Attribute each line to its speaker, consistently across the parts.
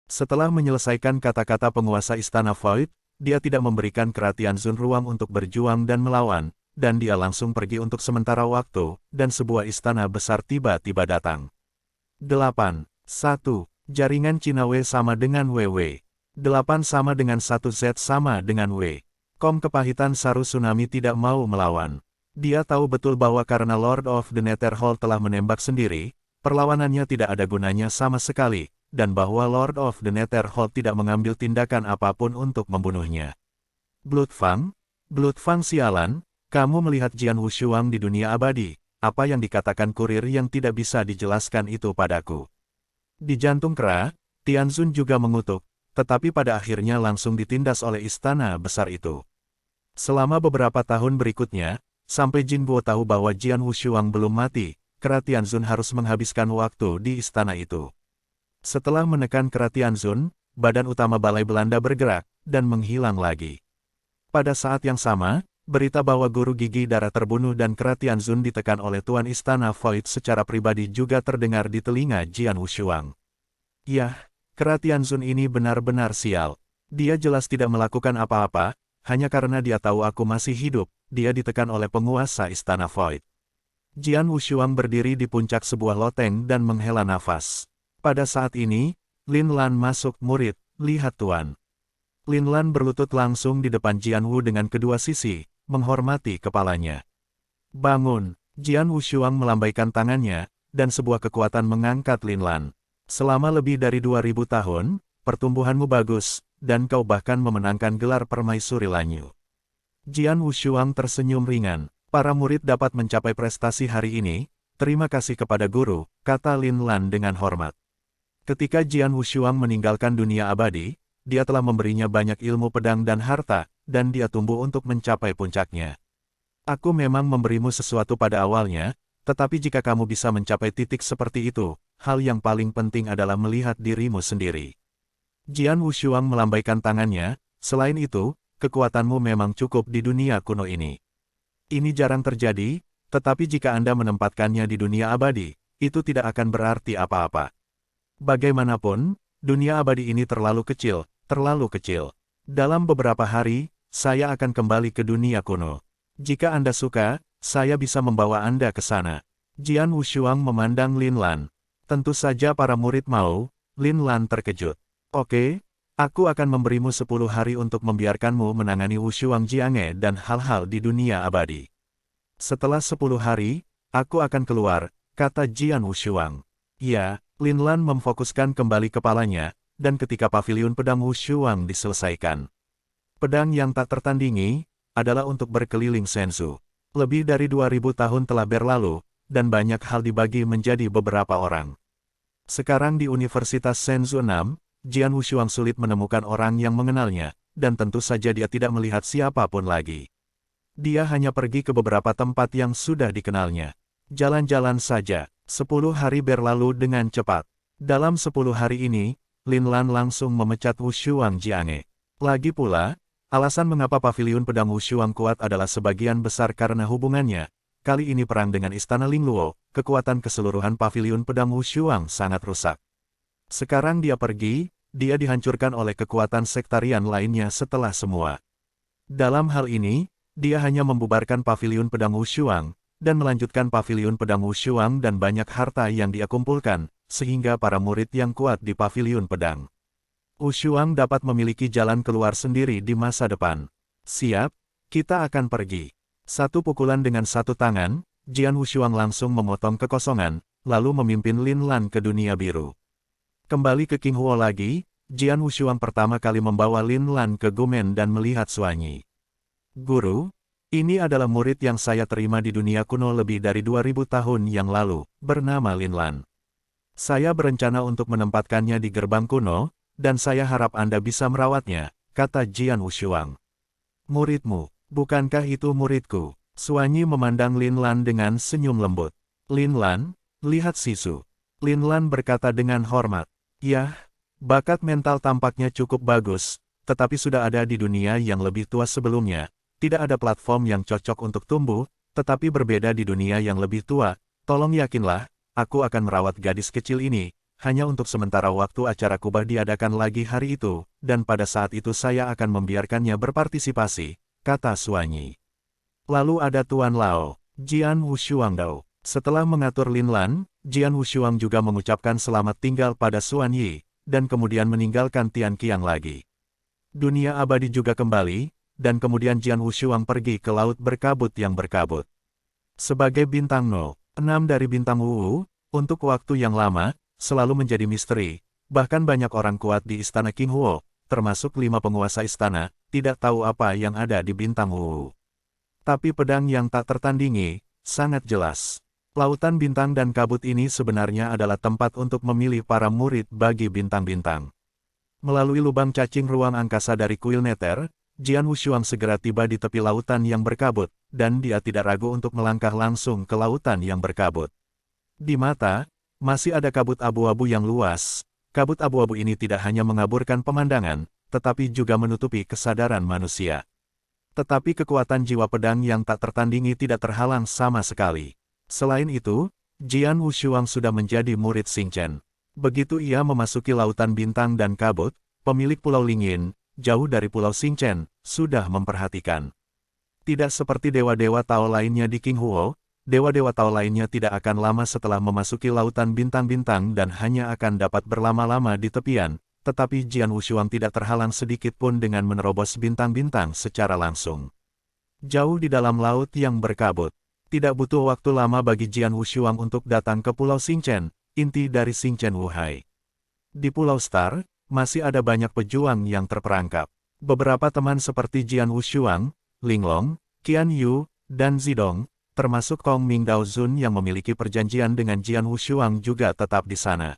Speaker 1: Setelah menyelesaikan kata-kata penguasa Istana Void, dia tidak memberikan ke Tianzun ruang untuk berjuang dan melawan, dan dia langsung pergi untuk sementara waktu, dan sebuah istana besar tiba-tiba datang. 8. 1. Jaringan Cina W sama dengan WW. 8 sama dengan 1 Z sama dengan W. Kom kepahitan Saru Tsunami tidak mau melawan. Dia tahu betul bahwa karena Lord of the Netherhold telah menembak sendiri, perlawanannya tidak ada gunanya sama sekali, dan bahwa Lord of the Netherhold tidak mengambil tindakan apapun untuk membunuhnya. Bloodfang? Bloodfang sialan, kamu melihat Jian Wushuang di dunia abadi, apa yang dikatakan kurir yang tidak bisa dijelaskan itu padaku. Di jantung Kera, Tianzun juga mengutuk, tetapi pada akhirnya langsung ditindas oleh istana besar itu. Selama beberapa tahun berikutnya, sampai Jin Bo tahu bahwa Jian Wushuang belum mati, Kera Tianzun harus menghabiskan waktu di istana itu. Setelah menekan Kera Tianzun, badan utama Balai Belanda bergerak, dan menghilang lagi. Pada saat yang sama, berita bahwa Guru Gigi Darah terbunuh dan Kera Tianzun ditekan oleh Tuan Istana Void secara pribadi juga terdengar di telinga Jian Wushuang. Yah, Kera Tianzun ini benar-benar sial. Dia jelas tidak melakukan apa-apa, hanya karena dia tahu aku masih hidup, dia ditekan oleh penguasa Istana Void. Jian Wushuang berdiri di puncak sebuah loteng dan menghela nafas. Pada saat ini, Lin Lan masuk. Murid, lihat Tuan. Lin Lan berlutut langsung di depan Jian Wu dengan kedua sisi, menghormati kepalanya. Bangun, Jian Wushuang melambaikan tangannya, dan sebuah kekuatan mengangkat Lin Lan. Selama lebih dari 2000 tahun, pertumbuhanmu bagus, dan kau bahkan memenangkan gelar permaisuri Lanyu. Jian Wushuang tersenyum ringan. Para murid dapat mencapai prestasi hari ini, terima kasih kepada guru, kata Lin Lan dengan hormat. Ketika Jian Wushuang meninggalkan dunia abadi, dia telah memberinya banyak ilmu pedang dan harta, dan dia tumbuh untuk mencapai puncaknya. Aku memang memberimu sesuatu pada awalnya, tetapi jika kamu bisa mencapai titik seperti itu, hal yang paling penting adalah melihat dirimu sendiri. Jian Wushuang melambaikan tangannya, selain itu, kekuatanmu memang cukup di dunia kuno ini. Ini jarang terjadi, tetapi jika Anda menempatkannya di dunia abadi, itu tidak akan berarti apa-apa. Bagaimanapun, dunia abadi ini terlalu kecil, terlalu kecil. Dalam beberapa hari, saya akan kembali ke dunia kuno. Jika Anda suka, saya bisa membawa Anda ke sana. Jian Wushuang memandang Lin Lan. Tentu saja para murid mau. Lin Lan terkejut. Oke, aku akan memberimu 10 hari untuk membiarkanmu menangani Wushuang Jiange dan hal-hal di dunia abadi. Setelah 10 hari, aku akan keluar, kata Jian Wushuang. Ya, Lin Lan memfokuskan kembali kepalanya, dan ketika paviliun pedang Wushuang diselesaikan. Pedang yang tak tertandingi, adalah untuk berkeliling Senzu. Lebih dari 2000 tahun telah berlalu, dan banyak hal dibagi menjadi beberapa orang. Sekarang di Universitas Senzu 6, Jian Wushuang sulit menemukan orang yang mengenalnya, dan tentu saja dia tidak melihat siapapun lagi. Dia hanya pergi ke beberapa tempat yang sudah dikenalnya. Jalan-jalan saja, 10 hari berlalu dengan cepat. Dalam 10 hari ini, Lin Lan langsung memecat Wushuang Jiange. Lagi pula, alasan mengapa paviliun pedang Wushuang kuat adalah sebagian besar karena hubungannya. Kali ini perang dengan Istana Lingluo, kekuatan keseluruhan paviliun pedang Wushuang sangat rusak. Sekarang dia pergi, dia dihancurkan oleh kekuatan sektarian lainnya setelah semua. Dalam hal ini, dia hanya membubarkan paviliun pedang Wushuang, dan melanjutkan paviliun pedang Wushuang dan banyak harta yang dia kumpulkan, sehingga para murid yang kuat di paviliun pedang Wushuang dapat memiliki jalan keluar sendiri di masa depan. Siap, kita akan pergi. Satu pukulan dengan satu tangan, Jian Wushuang langsung memotong kekosongan, lalu memimpin Lin Lan ke dunia biru. Kembali ke Qinghuo lagi, Jian Wushuang pertama kali membawa Lin Lan ke Gumen dan melihat Suanyi. Guru, ini adalah murid yang saya terima di dunia kuno lebih dari 2000 tahun yang lalu, bernama Lin Lan. Saya berencana untuk menempatkannya di gerbang kuno, dan saya harap Anda bisa merawatnya, kata Jian Wushuang. Muridmu, bukankah itu muridku? Suanyi memandang Lin Lan dengan senyum lembut. Lin Lan, lihat Sisu. Lin Lan berkata dengan hormat. Yah, bakat mental tampaknya cukup bagus, tetapi sudah ada di dunia yang lebih tua sebelumnya. Tidak ada platform yang cocok untuk tumbuh, tetapi berbeda di dunia yang lebih tua. Tolong yakinlah, aku akan merawat gadis kecil ini, hanya untuk sementara waktu acara kubah diadakan lagi hari itu, dan pada saat itu saya akan membiarkannya berpartisipasi, kata Suanyi. Lalu ada Tuan Lao, Jian Wushuangdao. Setelah mengatur Lin Lan, Jian Wushuang juga mengucapkan selamat tinggal pada Suanyi, dan kemudian meninggalkan Tian Qiang lagi. Dunia abadi juga kembali, dan kemudian Jian Wushuang pergi ke laut berkabut yang berkabut. Sebagai bintang 06 dari bintang Wu, untuk waktu yang lama, selalu menjadi misteri, bahkan banyak orang kuat di istana King Huo, termasuk 5 penguasa istana, tidak tahu apa yang ada di bintang Wu. Tapi pedang yang tak tertandingi, sangat jelas. Lautan bintang dan kabut ini sebenarnya adalah tempat untuk memilih para murid bagi bintang-bintang. Melalui lubang cacing ruang angkasa dari kuil Nether, Jian Wushuang segera tiba di tepi lautan yang berkabut, dan dia tidak ragu untuk melangkah langsung ke lautan yang berkabut. Di mata, masih ada kabut abu-abu yang luas. Kabut abu-abu ini tidak hanya mengaburkan pemandangan, tetapi juga menutupi kesadaran manusia. Tetapi kekuatan jiwa pedang yang tak tertandingi tidak terhalang sama sekali. Selain itu, Jian Wushuang sudah menjadi murid Xing Chen. Begitu ia memasuki lautan bintang dan kabut, pemilik Pulau Lingyin, jauh dari Pulau Xing Chen, sudah memperhatikan. Tidak seperti dewa-dewa Tao lainnya di King Huo, dewa-dewa Tao lainnya tidak akan lama setelah memasuki lautan bintang-bintang dan hanya akan dapat berlama-lama di tepian, tetapi Jian Wushuang tidak terhalang sedikit pun dengan menerobos bintang-bintang secara langsung. Jauh di dalam laut yang berkabut. Tidak butuh waktu lama bagi Jian Wushuang untuk datang ke Pulau Xing Chen, inti dari Xing Chen Wuhai. Di Pulau Star, masih ada banyak pejuang yang terperangkap. Beberapa teman seperti Jian Wushuang, Linglong, Qian Yu, dan Zidong, termasuk Kong Ming Dao Zun yang memiliki perjanjian dengan Jian Wushuang juga tetap di sana.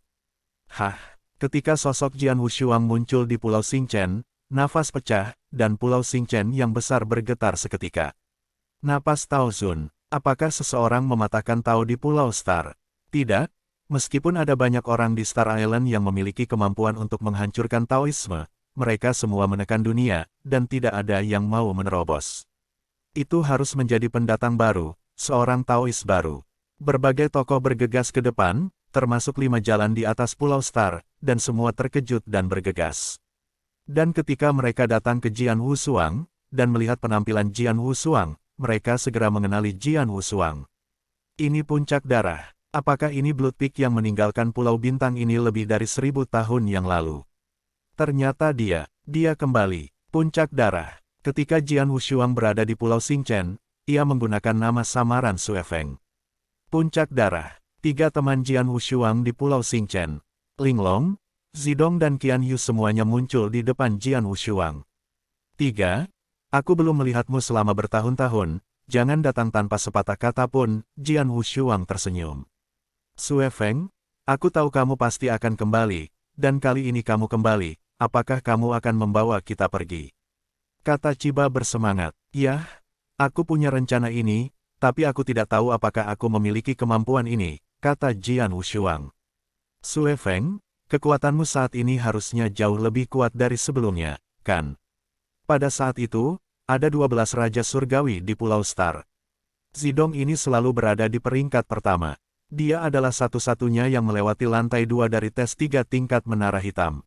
Speaker 1: Ketika sosok Jian Wushuang muncul di Pulau Xing Chen, nafas pecah, dan Pulau Xing Chen yang besar bergetar seketika. Napas Tao Zun. Apakah seseorang mematahkan Tao di Pulau Star? Tidak. Meskipun ada banyak orang di Star Island yang memiliki kemampuan untuk menghancurkan Taoisme, mereka semua menekan dunia, dan tidak ada yang mau menerobos. Itu harus menjadi pendatang baru, seorang Taois baru. Berbagai tokoh bergegas ke depan, termasuk 5 jalan di atas Pulau Star, dan semua terkejut dan bergegas. Dan ketika mereka datang ke Jian Wushuang, dan melihat penampilan Jian Wushuang, mereka segera mengenali Jian Wushuang. Ini puncak darah. Apakah ini Blood Peak yang meninggalkan Pulau Bintang ini lebih dari 1000 tahun yang lalu? Ternyata dia kembali. Puncak darah. Ketika Jian Wushuang berada di Pulau Xing Chen, ia menggunakan nama samaran Sue Feng. Puncak darah. 3 teman Jian Wushuang di Pulau Xing Chen. Linglong, Zidong dan Qian Yu semuanya muncul di depan Jian Wushuang. 3. Aku belum melihatmu selama bertahun-tahun, jangan datang tanpa sepatah kata pun, Jian Wushuang tersenyum. Sue Feng, aku tahu kamu pasti akan kembali, dan kali ini kamu kembali, apakah kamu akan membawa kita pergi? Kata Chiba bersemangat, ya, aku punya rencana ini, tapi aku tidak tahu apakah aku memiliki kemampuan ini, kata Jian Wushuang. Sue Feng, kekuatanmu saat ini harusnya jauh lebih kuat dari sebelumnya, kan? Pada saat itu, ada 12 Raja Surgawi di Pulau Star. Zidong ini selalu berada di peringkat pertama. Dia adalah satu-satunya yang melewati lantai 2 dari tes 3 tingkat Menara Hitam.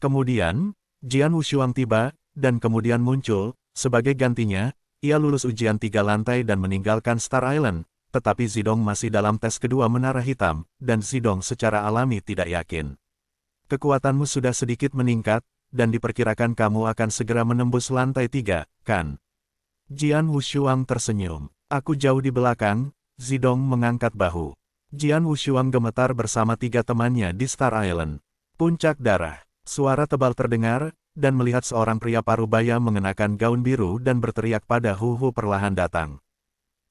Speaker 1: Kemudian, Jian Wushuang tiba, dan kemudian muncul, sebagai gantinya, ia lulus ujian 3 lantai dan meninggalkan Star Island, tetapi Zidong masih dalam tes kedua Menara Hitam, dan Zidong secara alami tidak yakin. Kekuatanmu sudah sedikit meningkat, dan diperkirakan kamu akan segera menembus lantai 3, kan? Jian Wushuang tersenyum. Aku jauh di belakang, Zidong mengangkat bahu. Jian Wushuang gemetar bersama 3 temannya di Star Island. Puncak darah. Suara tebal terdengar, dan melihat seorang pria parubaya mengenakan gaun biru dan berteriak pada Hu perlahan datang.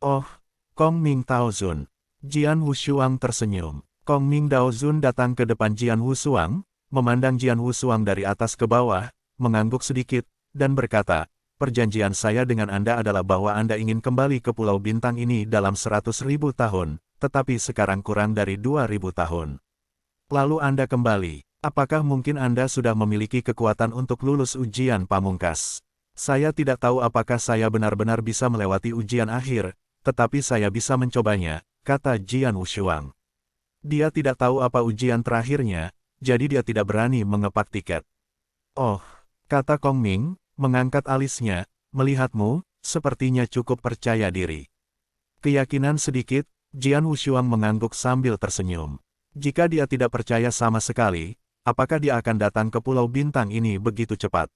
Speaker 1: Oh, Kong Ming Dao Zun. Jian Wushuang tersenyum. Kong Ming Dao Zun datang ke depan Jian Wushuang, memandang Jian Wushuang dari atas ke bawah, mengangguk sedikit, dan berkata, perjanjian saya dengan Anda adalah bahwa Anda ingin kembali ke Pulau Bintang ini dalam 100.000 tahun, tetapi sekarang kurang dari 2.000 tahun. Lalu Anda kembali. Apakah mungkin Anda sudah memiliki kekuatan untuk lulus ujian pamungkas? Saya tidak tahu apakah saya benar-benar bisa melewati ujian akhir, tetapi saya bisa mencobanya, kata Jian Wushuang. Dia tidak tahu apa ujian terakhirnya, jadi dia tidak berani mengepak tiket. Oh, kata Kong Ming, mengangkat alisnya, melihatmu, sepertinya cukup percaya diri. Keyakinan sedikit, Jian Wushuang mengangguk sambil tersenyum. Jika dia tidak percaya sama sekali, apakah dia akan datang ke Pulau Bintang ini begitu cepat?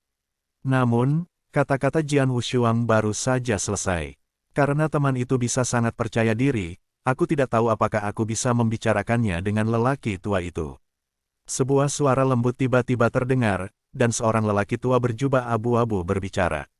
Speaker 1: Namun, kata-kata Jian Wushuang baru saja selesai. Karena teman itu bisa sangat percaya diri, aku tidak tahu apakah aku bisa membicarakannya dengan lelaki tua itu. Sebuah suara lembut tiba-tiba terdengar, dan seorang lelaki tua berjubah abu-abu berbicara.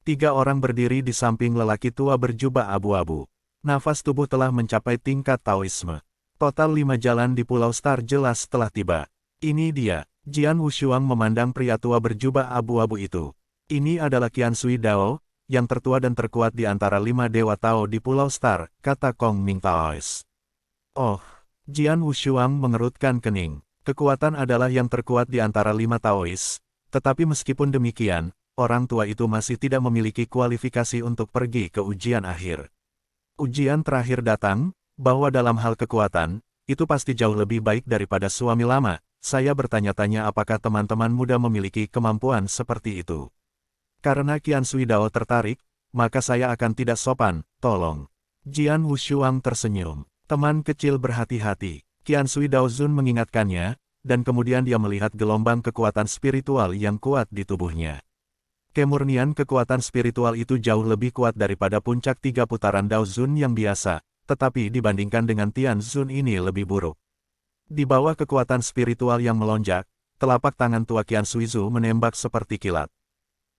Speaker 1: 3 orang berdiri di samping lelaki tua berjubah abu-abu. Nafas tubuh telah mencapai tingkat Taoisme. Total 5 jalan di Pulau Star jelas telah tiba. Ini dia, Jian Wushuang memandang pria tua berjubah abu-abu itu. Ini adalah Qian Sui Dao, yang tertua dan terkuat di antara 5 dewa Tao di Pulau Star, kata Kong Ming Taois. Oh, Jian Wushuang mengerutkan kening. Kekuatan adalah yang terkuat di antara 5 Taois, tetapi meskipun demikian, orang tua itu masih tidak memiliki kualifikasi untuk pergi ke ujian akhir. Ujian terakhir datang, bahwa dalam hal kekuatan, itu pasti jauh lebih baik daripada suami lama. Saya bertanya-tanya apakah teman-teman muda memiliki kemampuan seperti itu. Karena Qian Sui Dao tertarik, maka saya akan tidak sopan, tolong. Jian Wushuang tersenyum. Teman kecil berhati-hati. Qian Sui Dao Zun mengingatkannya, dan kemudian dia melihat gelombang kekuatan spiritual yang kuat di tubuhnya. Kemurnian kekuatan spiritual itu jauh lebih kuat daripada puncak 3 putaran Dao Zun yang biasa, tetapi dibandingkan dengan Tian Zun ini lebih buruk. Di bawah kekuatan spiritual yang melonjak, telapak tangan tua Qian Sui Zu menembak seperti kilat.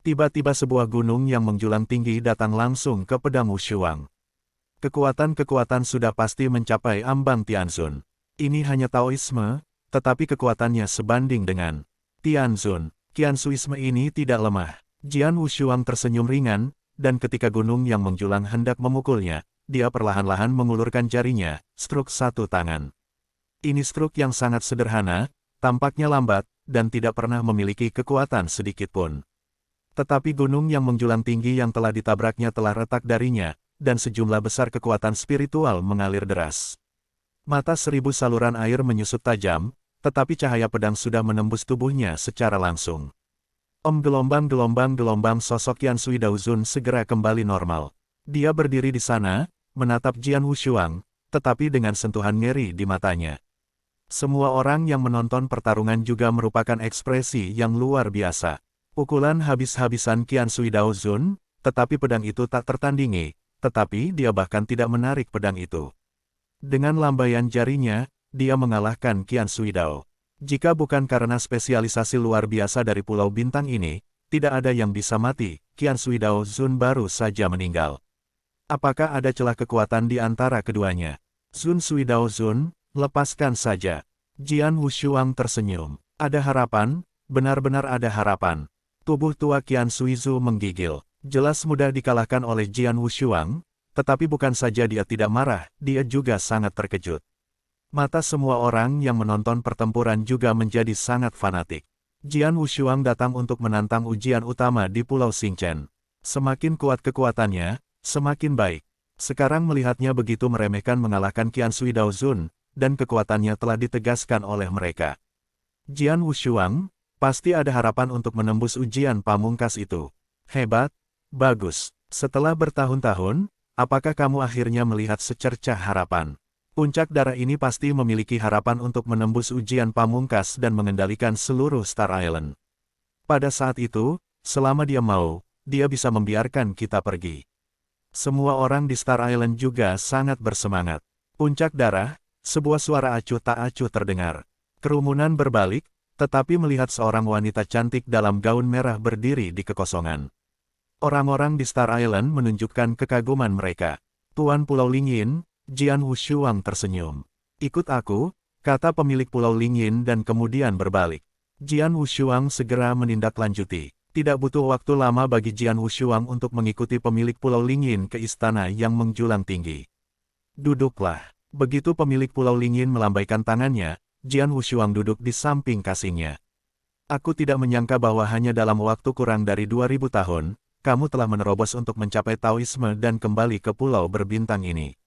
Speaker 1: Tiba-tiba sebuah gunung yang menjulang tinggi datang langsung ke pedang Wushuang. Kekuatan-kekuatan sudah pasti mencapai ambang Tianzun. Ini hanya Taoisme, tetapi kekuatannya sebanding dengan Tianzun. Qian Suisme ini tidak lemah. Jian Wushuang tersenyum ringan, dan ketika gunung yang menjulang hendak memukulnya, dia perlahan-lahan mengulurkan jarinya, struk satu tangan. Ini struk yang sangat sederhana, tampaknya lambat, dan tidak pernah memiliki kekuatan sedikitpun. Tetapi gunung yang menjulang tinggi yang telah ditabraknya telah retak darinya, dan sejumlah besar kekuatan spiritual mengalir deras. Mata 1000 saluran air menyusut tajam, tetapi cahaya pedang sudah menembus tubuhnya secara langsung. Gelombang-gelombang sosok Qian Sui Dao Zun segera kembali normal. Dia berdiri di sana, menatap Jian Wushuang, tetapi dengan sentuhan ngeri di matanya. Semua orang yang menonton pertarungan juga merupakan ekspresi yang luar biasa. Pukulan habis-habisan Qian Sui Dao Zun, tetapi pedang itu tak tertandingi, tetapi dia bahkan tidak menarik pedang itu. Dengan lambaian jarinya, dia mengalahkan Qian Sui Dao. Jika bukan karena spesialisasi luar biasa dari Pulau Bintang ini, tidak ada yang bisa mati. Qian Sui Dao Zun baru saja meninggal. Apakah ada celah kekuatan di antara keduanya? Zun Sui Dao Zun, lepaskan saja. Jian Wushuang tersenyum. Ada harapan, benar-benar ada harapan. Tubuh tua Qian Sui Zu menggigil. Jelas mudah dikalahkan oleh Jian Wushuang, tetapi bukan saja dia tidak marah, dia juga sangat terkejut. Mata semua orang yang menonton pertempuran juga menjadi sangat fanatik. Jian Wushuang datang untuk menantang ujian utama di Pulau Xingchen. Semakin kuat kekuatannya, semakin baik. Sekarang melihatnya begitu meremehkan mengalahkan Qian Sui Dao Zun, dan kekuatannya telah ditegaskan oleh mereka. Jian Wushuang, pasti ada harapan untuk menembus ujian pamungkas itu. Hebat, bagus. Setelah bertahun-tahun, apakah kamu akhirnya melihat secercah harapan? Puncak darah ini pasti memiliki harapan untuk menembus ujian pamungkas dan mengendalikan seluruh Star Island. Pada saat itu, selama dia mau, dia bisa membiarkan kita pergi. Semua orang di Star Island juga sangat bersemangat. Puncak darah, sebuah suara acuh tak acuh terdengar. Kerumunan berbalik, tetapi melihat seorang wanita cantik dalam gaun merah berdiri di kekosongan. Orang-orang di Star Island menunjukkan kekaguman mereka. Tuan Pulau Lingyin, Jian Wushuang tersenyum. Ikut aku, kata pemilik Pulau Lingyin dan kemudian berbalik. Jian Wushuang segera menindaklanjuti. Tidak butuh waktu lama bagi Jian Wushuang untuk mengikuti pemilik Pulau Lingyin ke istana yang menjulang tinggi. Duduklah. Begitu pemilik Pulau Lingyin melambaikan tangannya, Jian Wushuang duduk di samping kasihnya. Aku tidak menyangka bahwa hanya dalam waktu kurang dari 2000 tahun, kamu telah menerobos untuk mencapai Taoisme dan kembali ke Pulau Berbintang ini.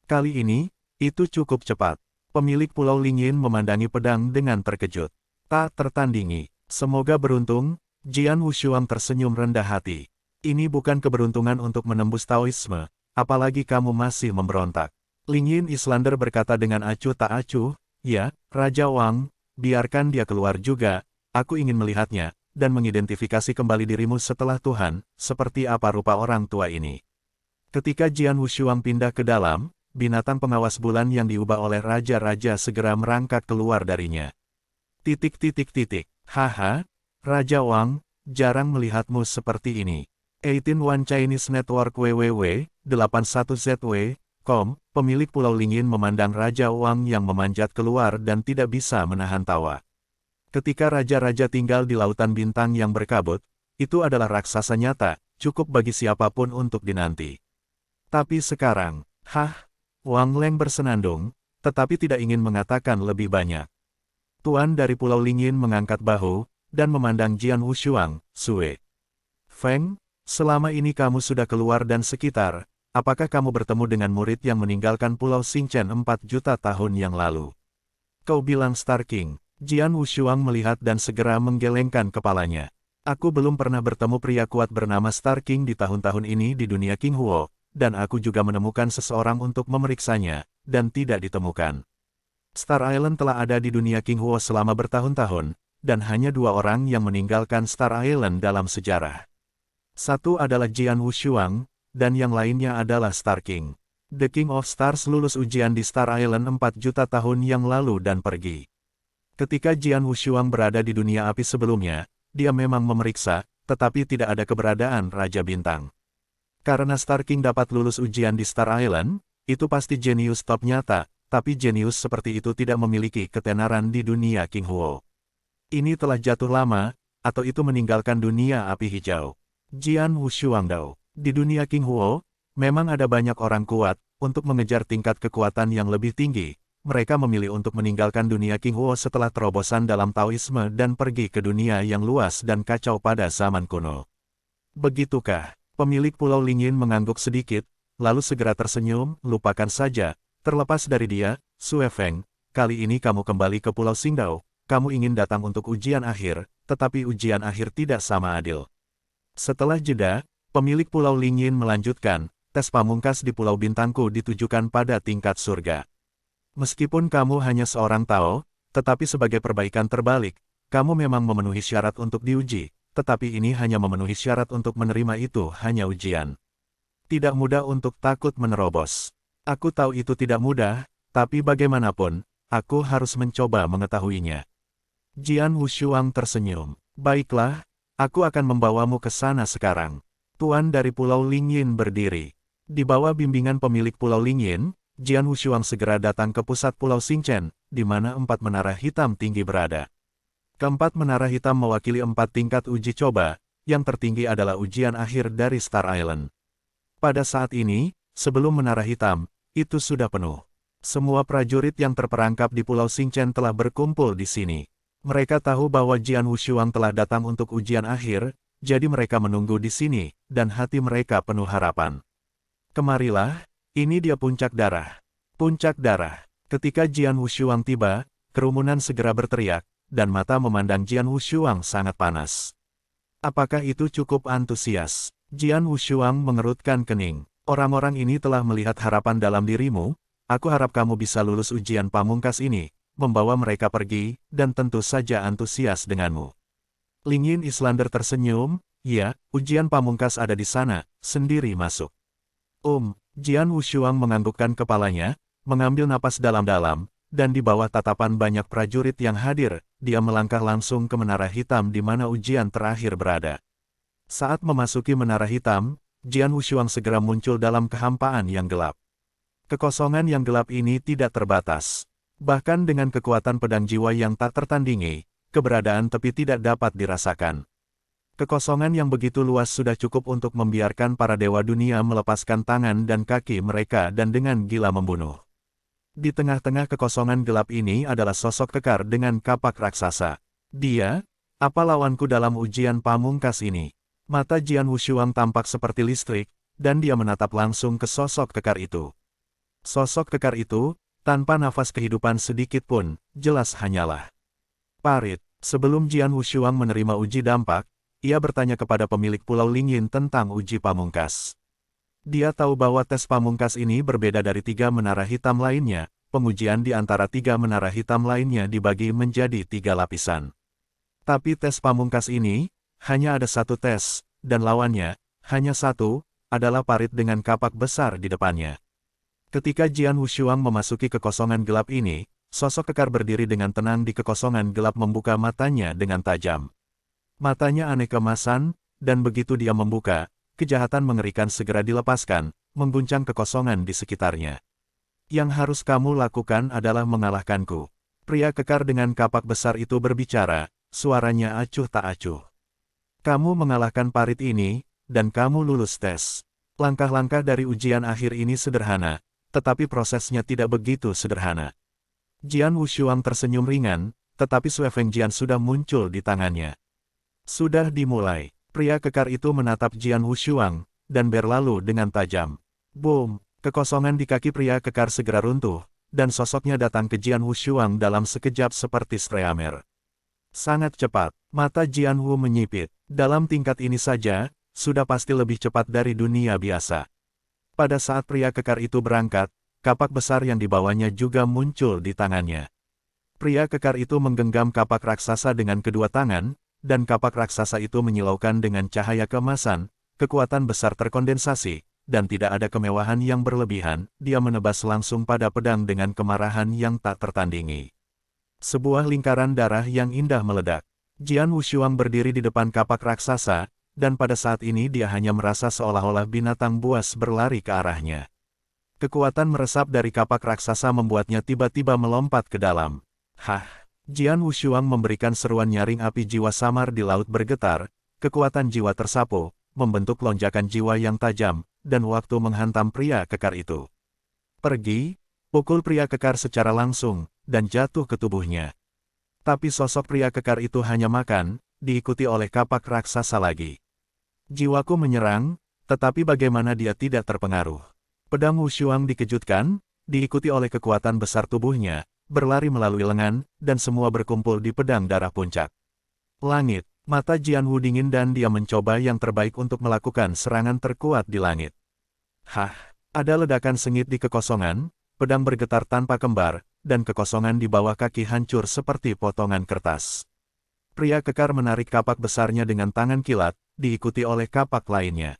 Speaker 1: Kali ini, itu cukup cepat. Pemilik Pulau Lingyin memandangi pedang dengan terkejut. Tak tertandingi. Semoga beruntung, Jian Wushuang tersenyum rendah hati. Ini bukan keberuntungan untuk menembus Taoisme, apalagi kamu masih memberontak. Lingyin Islander berkata dengan acuh tak acuh, ya, Raja Wang, biarkan dia keluar juga, aku ingin melihatnya, dan mengidentifikasi kembali dirimu setelah Tuhan, seperti apa rupa orang tua ini. Ketika Jian Wushuang pindah ke dalam, binatang pengawas bulan yang diubah oleh raja-raja segera merangkak keluar darinya. Haha, Raja Wang, jarang melihatmu seperti ini. 18 Chinese Network www.81zw.com, pemilik Pulau Lingyin memandang Raja Wang yang memanjat keluar dan tidak bisa menahan tawa. Ketika raja-raja tinggal di lautan bintang yang berkabut, itu adalah raksasa nyata, cukup bagi siapapun untuk dinanti. Tapi sekarang, Wang Leng bersenandung, tetapi tidak ingin mengatakan lebih banyak. Tuan dari Pulau Lingyin mengangkat bahu, dan memandang Jian Wushuang, Sue. Feng, selama ini kamu sudah keluar dan sekitar, apakah kamu bertemu dengan murid yang meninggalkan Pulau Xingchen 4 juta tahun yang lalu? Kau bilang Star King. Jian Wushuang melihat dan segera menggelengkan kepalanya. Aku belum pernah bertemu pria kuat bernama Star King di tahun-tahun ini di dunia Qinghuo, dan aku juga menemukan seseorang untuk memeriksanya, dan tidak ditemukan. Star Island telah ada di dunia Qinghuo selama bertahun-tahun, dan hanya 2 orang yang meninggalkan Star Island dalam sejarah. Satu adalah Jian Wushuang, dan yang lainnya adalah Star King. The King of Stars lulus ujian di Star Island 4 juta tahun yang lalu dan pergi. Ketika Jian Wushuang berada di dunia api sebelumnya, dia memang memeriksa, tetapi tidak ada keberadaan Raja Bintang. Karena Star King dapat lulus ujian di Star Island, itu pasti jenius top nyata, tapi jenius seperti itu tidak memiliki ketenaran di dunia Qinghuo. Ini telah jatuh lama, atau itu meninggalkan dunia api hijau. Jian Wushuang Dao. Di dunia Qinghuo, memang ada banyak orang kuat, untuk mengejar tingkat kekuatan yang lebih tinggi. Mereka memilih untuk meninggalkan dunia Qinghuo setelah terobosan dalam Taoisme dan pergi ke dunia yang luas dan kacau pada zaman kuno. Begitukah? Pemilik Pulau Lingyin mengangguk sedikit, lalu segera tersenyum, lupakan saja, terlepas dari dia, Sue Feng, kali ini kamu kembali ke Pulau Xingdao, kamu ingin datang untuk ujian akhir, tetapi ujian akhir tidak sama adil. Setelah jeda, pemilik Pulau Lingyin melanjutkan, tes pamungkas di Pulau Bintangku ditujukan pada tingkat surga. Meskipun kamu hanya seorang Tao, tetapi sebagai perbaikan terbalik, kamu memang memenuhi syarat untuk diuji, tetapi ini hanya memenuhi syarat untuk menerima itu hanya ujian. Tidak mudah untuk takut menerobos. Aku tahu itu tidak mudah, tapi bagaimanapun, aku harus mencoba mengetahuinya. Jian Wushuang tersenyum. Baiklah, aku akan membawamu ke sana sekarang. Tuan dari Pulau Lingyin berdiri. Di bawah bimbingan pemilik Pulau Lingyin, Jian Wushuang segera datang ke pusat Pulau Xingchen, di mana 4 menara hitam tinggi berada. Keempat menara hitam mewakili 4 tingkat uji coba, yang tertinggi adalah ujian akhir dari Star Island. Pada saat ini, sebelum menara hitam, itu sudah penuh. Semua prajurit yang terperangkap di Pulau Xingchen telah berkumpul di sini. Mereka tahu bahwa Jian Wushuang telah datang untuk ujian akhir, jadi mereka menunggu di sini, dan hati mereka penuh harapan. Kemarilah, ini dia puncak darah. Puncak darah. Ketika Jian Wushuang tiba, kerumunan segera berteriak, dan mata memandang Jian Wushuang sangat panas. Apakah itu cukup antusias? Jian Wushuang mengerutkan kening. Orang-orang ini telah melihat harapan dalam dirimu, aku harap kamu bisa lulus ujian pamungkas ini, membawa mereka pergi, dan tentu saja antusias denganmu. Lingyin Islander tersenyum, ya, ujian pamungkas ada di sana, sendiri masuk. Jian Wushuang menganggukkan kepalanya, mengambil napas dalam-dalam, dan di bawah tatapan banyak prajurit yang hadir, dia melangkah langsung ke menara hitam di mana ujian terakhir berada. Saat memasuki menara hitam, Jian Wushuang segera muncul dalam kehampaan yang gelap. Kekosongan yang gelap ini tidak terbatas. Bahkan dengan kekuatan pedang jiwa yang tak tertandingi, keberadaan tepi tidak dapat dirasakan. Kekosongan yang begitu luas sudah cukup untuk membiarkan para dewa dunia melepaskan tangan dan kaki mereka dan dengan gila membunuh. Di tengah-tengah kekosongan gelap ini adalah sosok kekar dengan kapak raksasa. Dia, apa lawanku dalam ujian pamungkas ini? Mata Jian Wushuang tampak seperti listrik, dan dia menatap langsung ke sosok kekar itu. Sosok kekar itu, tanpa nafas kehidupan sedikit pun, jelas hanyalah parit. Sebelum Jian Wushuang menerima uji dampak, ia bertanya kepada pemilik Pulau Lingyin tentang uji pamungkas. Dia tahu bahwa tes pamungkas ini berbeda dari 3 menara hitam lainnya. Pengujian di antara 3 menara hitam lainnya dibagi menjadi 3 lapisan. Tapi tes pamungkas ini, hanya ada 1 tes, dan lawannya, hanya 1, adalah parit dengan kapak besar di depannya. Ketika Jian Wushuang memasuki kekosongan gelap ini, sosok kekar berdiri dengan tenang di kekosongan gelap membuka matanya dengan tajam. Matanya aneh keemasan, dan begitu dia membuka, kejahatan mengerikan segera dilepaskan, mengguncang kekosongan di sekitarnya. Yang harus kamu lakukan adalah mengalahkanku. Pria kekar dengan kapak besar itu berbicara, suaranya acuh tak acuh. Kamu mengalahkan parit ini, dan kamu lulus tes. Langkah-langkah dari ujian akhir ini sederhana, tetapi prosesnya tidak begitu sederhana. Jian Wushuang tersenyum ringan, tetapi Sui Fengjian sudah muncul di tangannya. Sudah dimulai. Pria kekar itu menatap Jian Wushuang, dan berlalu dengan tajam. Boom! Kekosongan di kaki pria kekar segera runtuh, dan sosoknya datang ke Jian Wushuang dalam sekejap seperti streamer. Sangat cepat, mata Jian Wu menyipit. Dalam tingkat ini saja, sudah pasti lebih cepat dari dunia biasa. Pada saat pria kekar itu berangkat, kapak besar yang dibawanya juga muncul di tangannya. Pria kekar itu menggenggam kapak raksasa dengan kedua tangan, dan kapak raksasa itu menyilaukan dengan cahaya keemasan, kekuatan besar terkondensasi, dan tidak ada kemewahan yang berlebihan, dia menebas langsung pada pedang dengan kemarahan yang tak tertandingi. Sebuah lingkaran darah yang indah meledak. Jian Wushuang berdiri di depan kapak raksasa, dan pada saat ini dia hanya merasa seolah-olah binatang buas berlari ke arahnya. Kekuatan meresap dari kapak raksasa membuatnya tiba-tiba melompat ke dalam. Hah! Jian Wushuang memberikan seruan nyaring api jiwa samar di laut bergetar, kekuatan jiwa tersapu, membentuk lonjakan jiwa yang tajam, dan waktu menghantam pria kekar itu. Pergi, pukul pria kekar secara langsung, dan jatuh ke tubuhnya. Tapi sosok pria kekar itu hanya makan, diikuti oleh kapak raksasa lagi. Jiwaku menyerang, tetapi bagaimana dia tidak terpengaruh. Pedang Wushuang dikejutkan, diikuti oleh kekuatan besar tubuhnya, berlari melalui lengan, dan semua berkumpul di pedang darah puncak. Langit, mata Jian Wu dingin dan dia mencoba yang terbaik untuk melakukan serangan terkuat di langit. Hah, ada ledakan sengit di kekosongan, pedang bergetar tanpa kembar, dan kekosongan di bawah kaki hancur seperti potongan kertas. Pria kekar menarik kapak besarnya dengan tangan kilat, diikuti oleh kapak lainnya.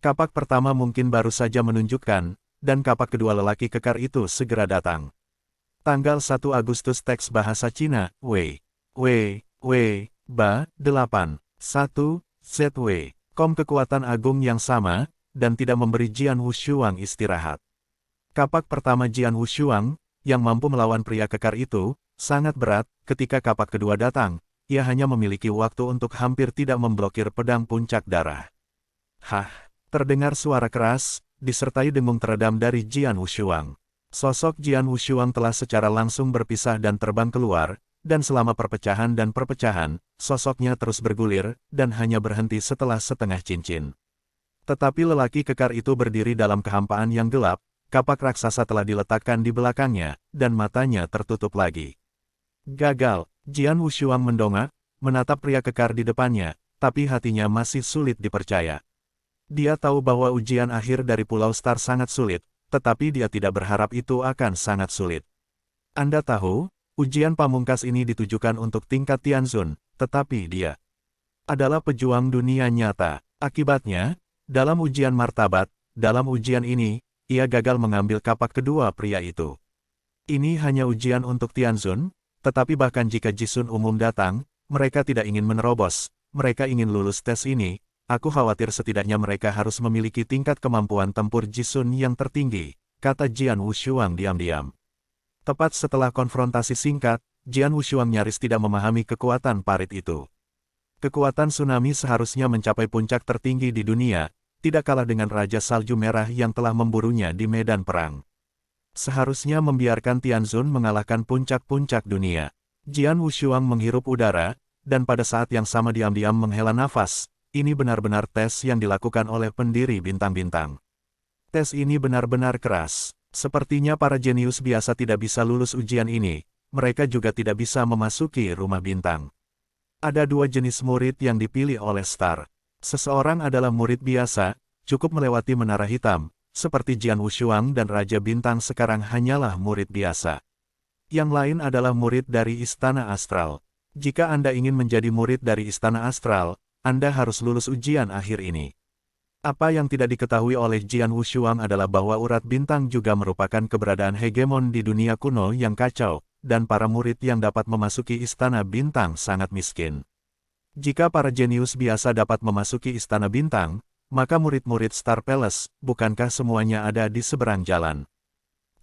Speaker 1: Kapak pertama mungkin baru saja menunjukkan, dan kapak kedua lelaki kekar itu segera datang. Tanggal 1 Agustus teks bahasa Cina, Ba, 8, 1, ZW. Kekuatan agung yang sama, dan tidak memberi Jian Wushuang istirahat. Kapak pertama Jian Wushuang, yang mampu melawan pria kekar itu, sangat berat. Ketika kapak kedua datang, ia hanya memiliki waktu untuk hampir tidak memblokir pedang puncak darah. Hah! Terdengar suara keras, disertai dengung teredam dari Jian Wushuang. Sosok Jian Wushuang telah secara langsung berpisah dan terbang keluar, dan selama perpecahan dan perpecahan, sosoknya terus bergulir, dan hanya berhenti setelah setengah cincin. Tetapi lelaki kekar itu berdiri dalam kehampaan yang gelap, kapak raksasa telah diletakkan di belakangnya, dan matanya tertutup lagi. Gagal, Jian Wushuang mendongak, menatap pria kekar di depannya, tapi hatinya masih sulit dipercaya. Dia tahu bahwa ujian akhir dari Pulau Star sangat sulit, tetapi dia tidak berharap itu akan sangat sulit. Anda tahu, ujian pamungkas ini ditujukan untuk tingkat Tianzun, tetapi dia adalah pejuang dunia nyata. Akibatnya, dalam ujian martabat, dalam ujian ini, ia gagal mengambil kapak kedua pria itu. Ini hanya ujian untuk Tianzun, tetapi bahkan jika Jisun umum datang, mereka tidak ingin menerobos, mereka ingin lulus tes ini. Aku khawatir setidaknya mereka harus memiliki tingkat kemampuan tempur Jisun yang tertinggi, kata Jian Wushuang diam-diam. Tepat setelah konfrontasi singkat, Jian Wushuang nyaris tidak memahami kekuatan parit itu. Kekuatan tsunami seharusnya mencapai puncak tertinggi di dunia, tidak kalah dengan Raja Salju Merah yang telah memburunya di medan perang. Seharusnya membiarkan Tianzun mengalahkan puncak-puncak dunia. Jian Wushuang menghirup udara, dan pada saat yang sama diam-diam menghela nafas. Ini benar-benar tes yang dilakukan oleh pendiri bintang-bintang. Tes ini benar-benar keras. Sepertinya para jenius biasa tidak bisa lulus ujian ini, mereka juga tidak bisa memasuki rumah bintang. Ada dua jenis murid yang dipilih oleh Star. Seseorang adalah murid biasa, cukup melewati menara hitam, seperti Jian Wushuang dan Raja Bintang sekarang hanyalah murid biasa. Yang lain adalah murid dari Istana Astral. Jika Anda ingin menjadi murid dari Istana Astral, Anda harus lulus ujian akhir ini. Apa yang tidak diketahui oleh Jian Wushuang adalah bahwa urat bintang juga merupakan keberadaan hegemon di dunia kuno yang kacau, dan para murid yang dapat memasuki Istana Bintang sangat miskin. Jika para jenius biasa dapat memasuki Istana Bintang, maka murid-murid Star Palace, bukankah semuanya ada di seberang jalan?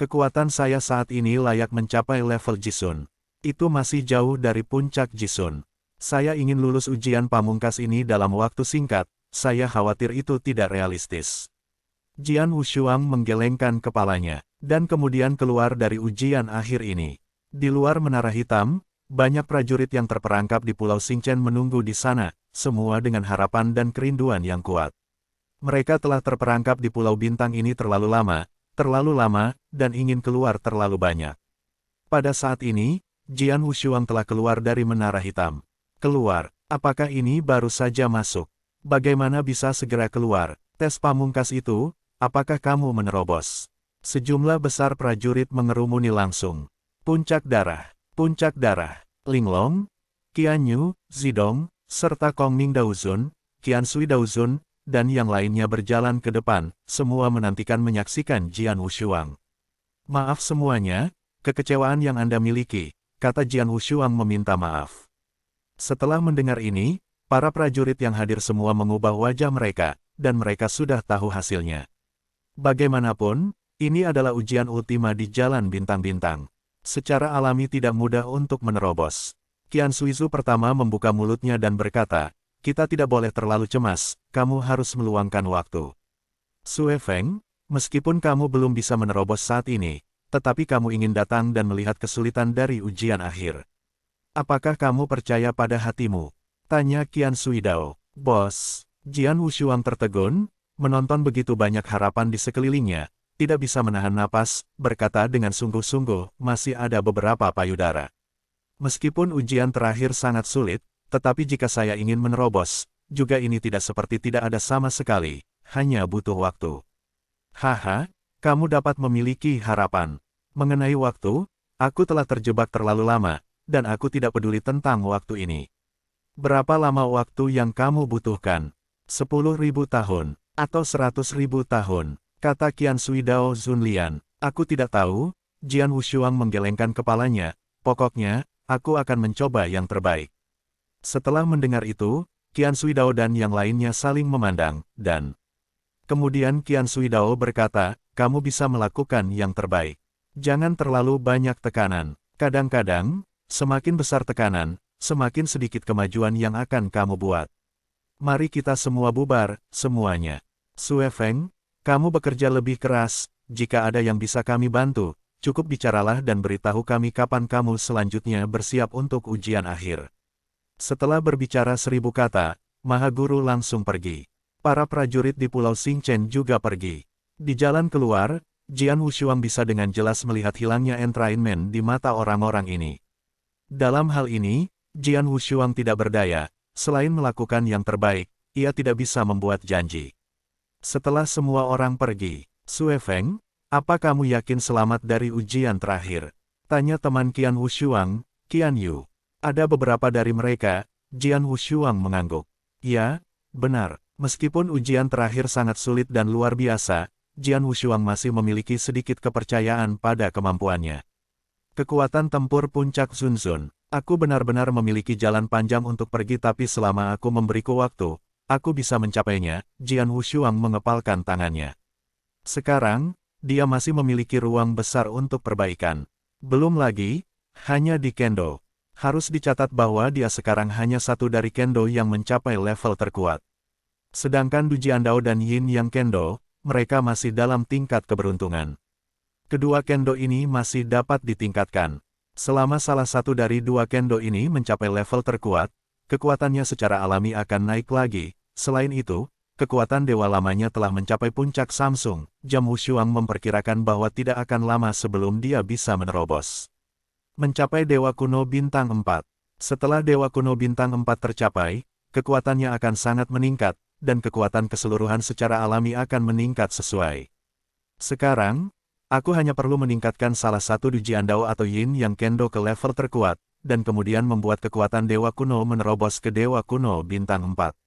Speaker 1: Kekuatan saya saat ini layak mencapai level Jisun. Itu masih jauh dari puncak Jisun. Saya ingin lulus ujian pamungkas ini dalam waktu singkat. Saya khawatir itu tidak realistis. Jian Wushuang menggelengkan kepalanya, dan kemudian keluar dari ujian akhir ini. Di luar menara hitam, banyak prajurit yang terperangkap di Pulau Xingchen menunggu di sana, semua dengan harapan dan kerinduan yang kuat. Mereka telah terperangkap di Pulau Bintang ini terlalu lama, dan ingin keluar terlalu banyak. Pada saat ini, Jian Wushuang telah keluar dari menara hitam. Keluar, apakah ini baru saja masuk? Bagaimana bisa segera keluar? Tes pamungkas itu, apakah kamu menerobos? Sejumlah besar prajurit mengerumuni langsung. Puncak darah, Linglong, Qianyu, Zidong, serta Kongming Daozun, Qiansui Daozun, dan yang lainnya berjalan ke depan, semua menantikan menyaksikan Jian Wushuang. Maaf semuanya, kekecewaan yang Anda miliki, kata Jian Wushuang meminta maaf. Setelah mendengar ini, para prajurit yang hadir semua mengubah wajah mereka, dan mereka sudah tahu hasilnya. Bagaimanapun, ini adalah ujian ultima di jalan bintang-bintang. Secara alami tidak mudah untuk menerobos. Qian Suizu pertama membuka mulutnya dan berkata, kita tidak boleh terlalu cemas, kamu harus meluangkan waktu. Sue Feng, meskipun kamu belum bisa menerobos saat ini, tetapi kamu ingin datang dan melihat kesulitan dari ujian akhir. Apakah kamu percaya pada hatimu? Tanya Qian Suidao. Bos, Jian Wushuang tertegun, menonton begitu banyak harapan di sekelilingnya, tidak bisa menahan napas, berkata dengan sungguh-sungguh, masih ada beberapa payudara. Meskipun ujian terakhir sangat sulit, tetapi jika saya ingin menerobos, juga ini tidak seperti tidak ada sama sekali, hanya butuh waktu. Haha, kamu dapat memiliki harapan. Mengenai waktu, aku telah terjebak terlalu lama, dan aku tidak peduli tentang waktu ini. Berapa lama waktu yang kamu butuhkan? 10.000 tahun, atau 100.000 tahun, kata Qian Suidao Zunlian. Aku tidak tahu, Jian Wushuang menggelengkan kepalanya, pokoknya, aku akan mencoba yang terbaik. Setelah mendengar itu, Qian Suidao dan yang lainnya saling memandang, dan kemudian Qian Suidao berkata, kamu bisa melakukan yang terbaik. Jangan terlalu banyak tekanan. Kadang-kadang, semakin besar tekanan, semakin sedikit kemajuan yang akan kamu buat. Mari kita semua bubar, semuanya. Sue Feng, kamu bekerja lebih keras, jika ada yang bisa kami bantu, cukup bicaralah dan beritahu kami kapan kamu selanjutnya bersiap untuk ujian akhir. Setelah berbicara 1000 kata, Mahaguru langsung pergi. Para prajurit di Pulau Xingchen juga pergi. Di jalan keluar, Jian Wushuang bisa dengan jelas melihat hilangnya entrainment di mata orang-orang ini. Dalam hal ini, Jian Wushuang tidak berdaya, selain melakukan yang terbaik, ia tidak bisa membuat janji. Setelah semua orang pergi, Sue Feng, apa kamu yakin selamat dari ujian terakhir? Tanya teman Qian Wushuang, Qian Yu. Ada beberapa dari mereka, Jian Wushuang mengangguk. Ya, benar, meskipun ujian terakhir sangat sulit dan luar biasa, Jian Wushuang masih memiliki sedikit kepercayaan pada kemampuannya. Kekuatan tempur puncak Zunzun. Aku benar-benar memiliki jalan panjang untuk pergi tapi selama aku memberiku waktu, aku bisa mencapainya, Jian Wushuang mengepalkan tangannya. Sekarang, dia masih memiliki ruang besar untuk perbaikan. Belum lagi, hanya di Kendo. Harus dicatat bahwa dia sekarang hanya satu dari Kendo yang mencapai level terkuat. Sedangkan Du Jiandao dan Yin Yang Kendo, mereka masih dalam tingkat keberuntungan. Kedua Kendo ini masih dapat ditingkatkan. Selama salah satu dari dua Kendo ini mencapai level terkuat, kekuatannya secara alami akan naik lagi. Selain itu, kekuatan dewa lamanya telah mencapai puncak Samsung. Jam Wushuang memperkirakan bahwa tidak akan lama sebelum dia bisa menerobos. Mencapai Dewa Kuno Bintang 4. Setelah Dewa Kuno Bintang 4 tercapai, kekuatannya akan sangat meningkat, dan kekuatan keseluruhan secara alami akan meningkat sesuai. Sekarang, aku hanya perlu meningkatkan salah satu Dujian Dao atau Yin Yang Kendo ke level terkuat, dan kemudian membuat kekuatan Dewa Kuno menerobos ke Dewa Kuno Bintang 4.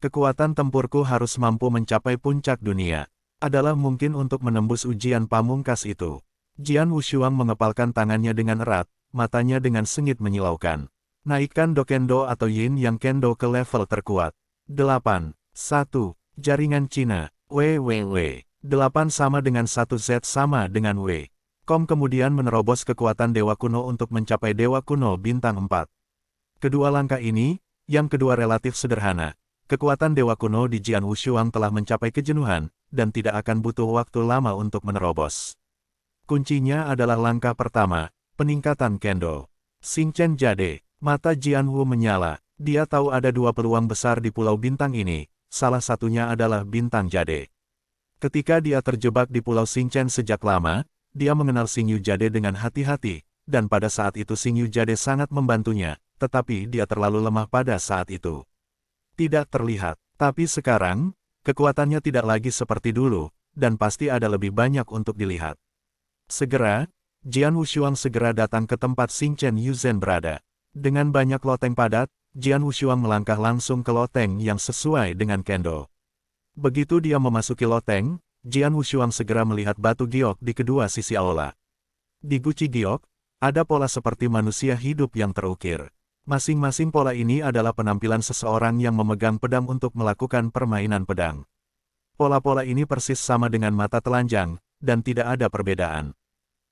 Speaker 1: Kekuatan tempurku harus mampu mencapai puncak dunia. Adalah mungkin untuk menembus ujian pamungkas itu. Jian Wushuang mengepalkan tangannya dengan erat, matanya dengan sengit menyilaukan. Naikkan Dokendo atau Yin Yang Kendo ke level terkuat. 8. 1. Jaringan Cina. WWW. 8 sama dengan 1 Z sama dengan W. Kom kemudian menerobos kekuatan Dewa Kuno untuk mencapai Dewa Kuno Bintang 4. Kedua langkah ini, yang kedua relatif sederhana. Kekuatan Dewa Kuno di Jian Wushuang telah mencapai kejenuhan, dan tidak akan butuh waktu lama untuk menerobos. Kuncinya adalah langkah pertama, peningkatan Kendo. Xingchen Jade, mata Jian Wu menyala. Dia tahu ada dua peluang besar di Pulau Bintang ini, salah satunya adalah Bintang Jade. Ketika dia terjebak di Pulau Xingchen sejak lama, dia mengenal Xingyu Jade dengan hati-hati, dan pada saat itu Xingyu Jade sangat membantunya, tetapi dia terlalu lemah pada saat itu. Tidak terlihat, tapi sekarang, kekuatannya tidak lagi seperti dulu, dan pasti ada lebih banyak untuk dilihat. Segera, Jian Wushuang segera datang ke tempat Xingchen Yuzhen berada. Dengan banyak loteng padat, Jian Wushuang melangkah langsung ke loteng yang sesuai dengan Kendo. Begitu dia memasuki loteng, Jian Wushuang segera melihat batu giok di kedua sisi aula. Di guci giok, ada pola seperti manusia hidup yang terukir. Masing-masing pola ini adalah penampilan seseorang yang memegang pedang untuk melakukan permainan pedang. Pola-pola ini persis sama dengan mata telanjang, dan tidak ada perbedaan.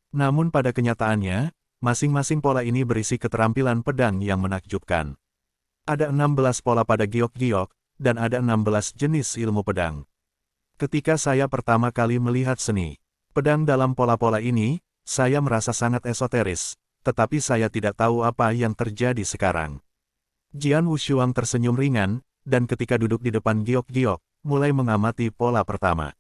Speaker 1: Namun pada kenyataannya, masing-masing pola ini berisi keterampilan pedang yang menakjubkan. Ada 16 pola pada giok-giok, dan ada 16 jenis ilmu pedang. Ketika saya pertama kali melihat seni pedang dalam pola-pola ini, saya merasa sangat esoteris, tetapi saya tidak tahu apa yang terjadi sekarang. Jian Wushuang tersenyum ringan, dan ketika duduk di depan giok-giok, mulai mengamati pola pertama.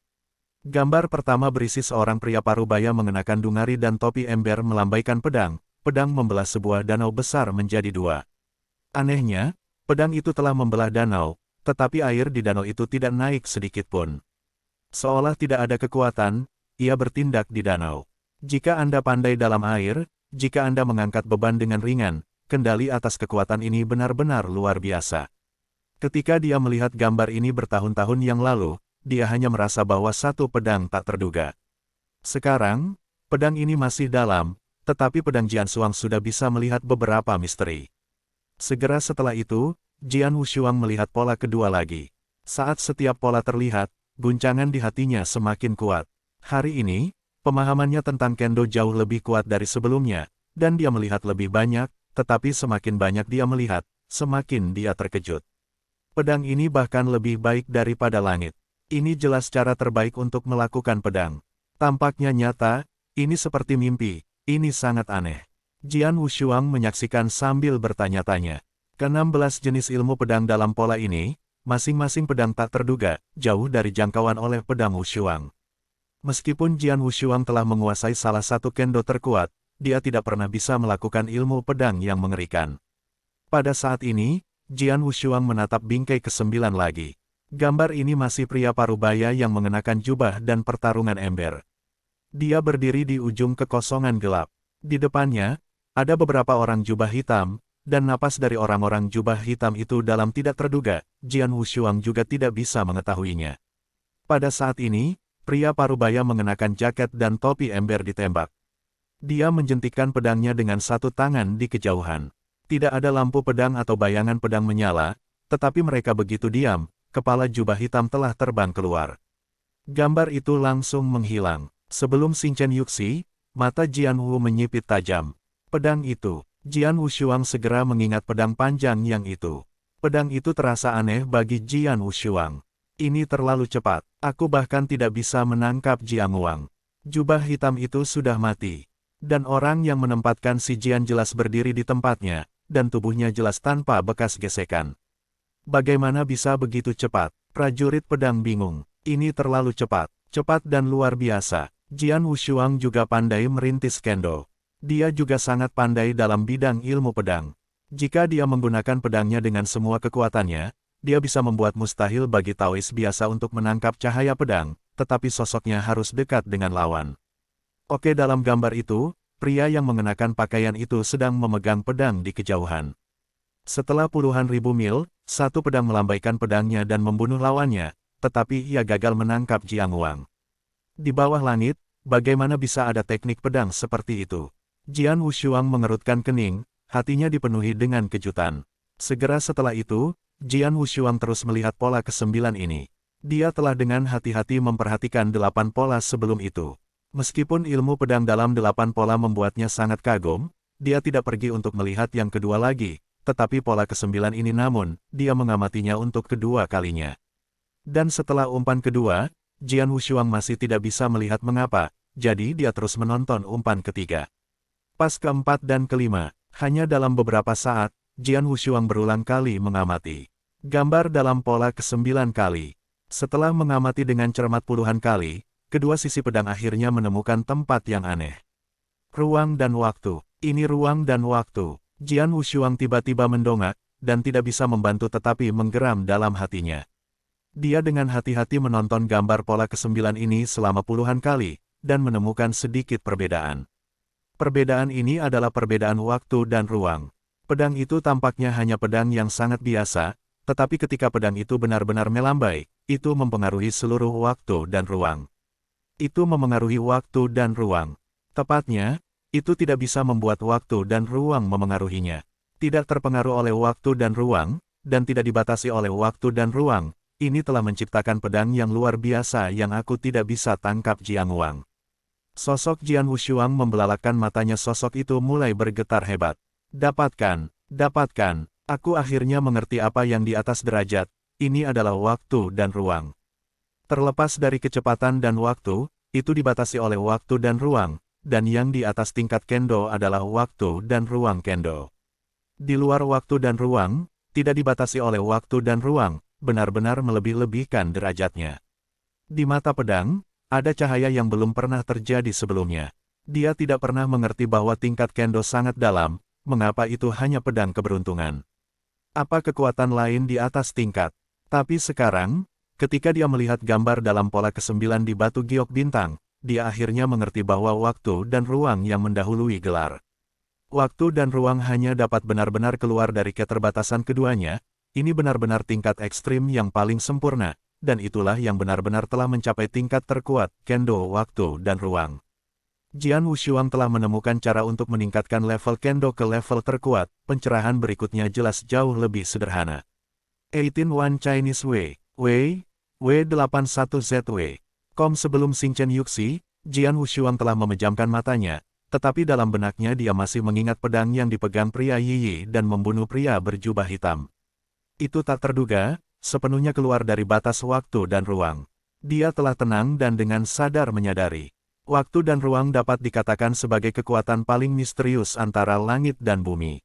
Speaker 1: Gambar pertama berisi seorang pria parubaya mengenakan dungari dan topi ember melambaikan pedang membelah sebuah danau besar menjadi dua. Anehnya, pedang itu telah membelah danau, tetapi air di danau itu tidak naik sedikit pun. Seolah tidak ada kekuatan, ia bertindak di danau. Jika Anda pandai dalam air, jika Anda mengangkat beban dengan ringan, kendali atas kekuatan ini benar-benar luar biasa. Ketika dia melihat gambar ini bertahun-tahun yang lalu, dia hanya merasa bahwa satu pedang tak terduga. Sekarang, pedang ini masih dalam, tetapi pedang Jian Wushuang sudah bisa melihat beberapa misteri. Segera setelah itu, Jian Wushuang melihat pola kedua lagi. Saat setiap pola terlihat, guncangan di hatinya semakin kuat. Hari ini, pemahamannya tentang Kendo jauh lebih kuat dari sebelumnya, dan dia melihat lebih banyak, tetapi semakin banyak dia melihat, semakin dia terkejut. Pedang ini bahkan lebih baik daripada langit. Ini jelas cara terbaik untuk melakukan pedang. Tampaknya nyata, ini seperti mimpi, ini sangat aneh. Jian Wushuang menyaksikan sambil bertanya-tanya. Ke-16 jenis ilmu pedang dalam pola ini, masing-masing pedang tak terduga, jauh dari jangkauan oleh pedang Wushuang. Meskipun Jian Wushuang telah menguasai salah satu Kendo terkuat, dia tidak pernah bisa melakukan ilmu pedang yang mengerikan. Pada saat ini, Jian Wushuang menatap bingkai ke-9 lagi. Gambar ini masih pria parubaya yang mengenakan jubah dan pertarungan ember. Dia berdiri di ujung kekosongan gelap. Di depannya, ada beberapa orang jubah hitam, dan napas dari orang-orang jubah hitam itu dalam tidak terduga, Jian Wushuang juga tidak bisa mengetahuinya. Pada saat ini, pria parubaya mengenakan jaket dan topi ember ditembak. Dia menjentikkan pedangnya dengan satu tangan di kejauhan. Tidak ada lampu pedang atau bayangan pedang menyala, tetapi mereka begitu diam. Kepala jubah hitam telah terbang keluar. Gambar itu langsung menghilang. Sebelum Xingchen Yuxi, mata Jian Wu menyipit tajam. Pedang itu, Jian Wushuang segera mengingat pedang panjang yang itu. Pedang itu terasa aneh bagi Jian Wushuang. Ini terlalu cepat, aku bahkan tidak bisa menangkap Jiang Wang. Jubah hitam itu sudah mati. Dan orang yang menempatkan si Jian jelas berdiri di tempatnya, dan tubuhnya jelas tanpa bekas gesekan. Bagaimana bisa begitu cepat? Prajurit pedang bingung. Ini terlalu cepat. Cepat dan luar biasa. Jian Wushuang juga pandai merintis kendo. Dia juga sangat pandai dalam bidang ilmu pedang. Jika dia menggunakan pedangnya dengan semua kekuatannya, dia bisa membuat mustahil bagi Taois biasa untuk menangkap cahaya pedang, tetapi sosoknya harus dekat dengan lawan. Oke, dalam gambar itu, pria yang mengenakan pakaian itu sedang memegang pedang di kejauhan. Setelah puluhan ribu mil, satu pedang melambaikan pedangnya dan membunuh lawannya, tetapi ia gagal menangkap Jiang Wang. Di bawah langit, bagaimana bisa ada teknik pedang seperti itu? Jian Wushuang mengerutkan kening, hatinya dipenuhi dengan kejutan. Segera setelah itu, Jian Wushuang terus melihat pola ke-9 ini. Dia telah dengan hati-hati memperhatikan 8 pola sebelum itu. Meskipun ilmu pedang dalam 8 pola membuatnya sangat kagum, dia tidak pergi untuk melihat yang kedua lagi, tetapi pola ke-9 ini namun, dia mengamatinya untuk kedua kalinya. Dan setelah umpan kedua, Jian Wushuang masih tidak bisa melihat mengapa, jadi dia terus menonton umpan ketiga. Pas keempat dan kelima, hanya dalam beberapa saat, Jian Wushuang berulang kali mengamati gambar dalam pola ke-9 kali. Setelah mengamati dengan cermat puluhan kali, kedua sisi pedang akhirnya menemukan tempat yang aneh. Ruang dan waktu. Ini ruang dan waktu. Jian Wushuang tiba-tiba mendongak, dan tidak bisa membantu tetapi menggeram dalam hatinya. Dia dengan hati-hati menonton gambar pola ke-9 ini selama puluhan kali, dan menemukan sedikit perbedaan. Perbedaan ini adalah perbedaan waktu dan ruang. Pedang itu tampaknya hanya pedang yang sangat biasa, tetapi ketika pedang itu benar-benar melambai, itu mempengaruhi seluruh waktu dan ruang. Itu memengaruhi waktu dan ruang. Tepatnya, itu tidak bisa membuat waktu dan ruang memengaruhinya. Tidak terpengaruh oleh waktu dan ruang, dan tidak dibatasi oleh waktu dan ruang. Ini telah menciptakan pedang yang luar biasa yang aku tidak bisa tangkap. Jiang Wang. Sosok Jian Wushuang membelalakkan matanya. Sosok itu mulai bergetar hebat. Dapatkan, dapatkan, aku akhirnya mengerti apa yang di atas derajat, ini adalah waktu dan ruang. Terlepas dari kecepatan dan waktu, itu dibatasi oleh waktu dan ruang, dan yang di atas tingkat kendo adalah waktu dan ruang kendo. Di luar waktu dan ruang, tidak dibatasi oleh waktu dan ruang, benar-benar melebih-lebihkan derajatnya. Di mata pedang, ada cahaya yang belum pernah terjadi sebelumnya. Dia tidak pernah mengerti bahwa tingkat kendo sangat dalam, mengapa itu hanya pedang keberuntungan. Apa kekuatan lain di atas tingkat? Tapi sekarang, ketika dia melihat gambar dalam pola ke-9 di batu giok bintang, dia akhirnya mengerti bahwa waktu dan ruang yang mendahului gelar. Waktu dan ruang hanya dapat benar-benar keluar dari keterbatasan keduanya, ini benar-benar tingkat ekstrim yang paling sempurna, dan itulah yang benar-benar telah mencapai tingkat terkuat, kendo waktu dan ruang. Jian Wushuang telah menemukan cara untuk meningkatkan level kendo ke level terkuat, pencerahan berikutnya jelas jauh lebih sederhana. 18 Chinese W81ZW. Sebelum Xingchen Yuxi, Jian Wushuang telah memejamkan matanya, tetapi dalam benaknya dia masih mengingat pedang yang dipegang pria Yiyi dan membunuh pria berjubah hitam. Itu tak terduga, sepenuhnya keluar dari batas waktu dan ruang. Dia telah tenang dan dengan sadar menyadari. Waktu dan ruang dapat dikatakan sebagai kekuatan paling misterius antara langit dan bumi.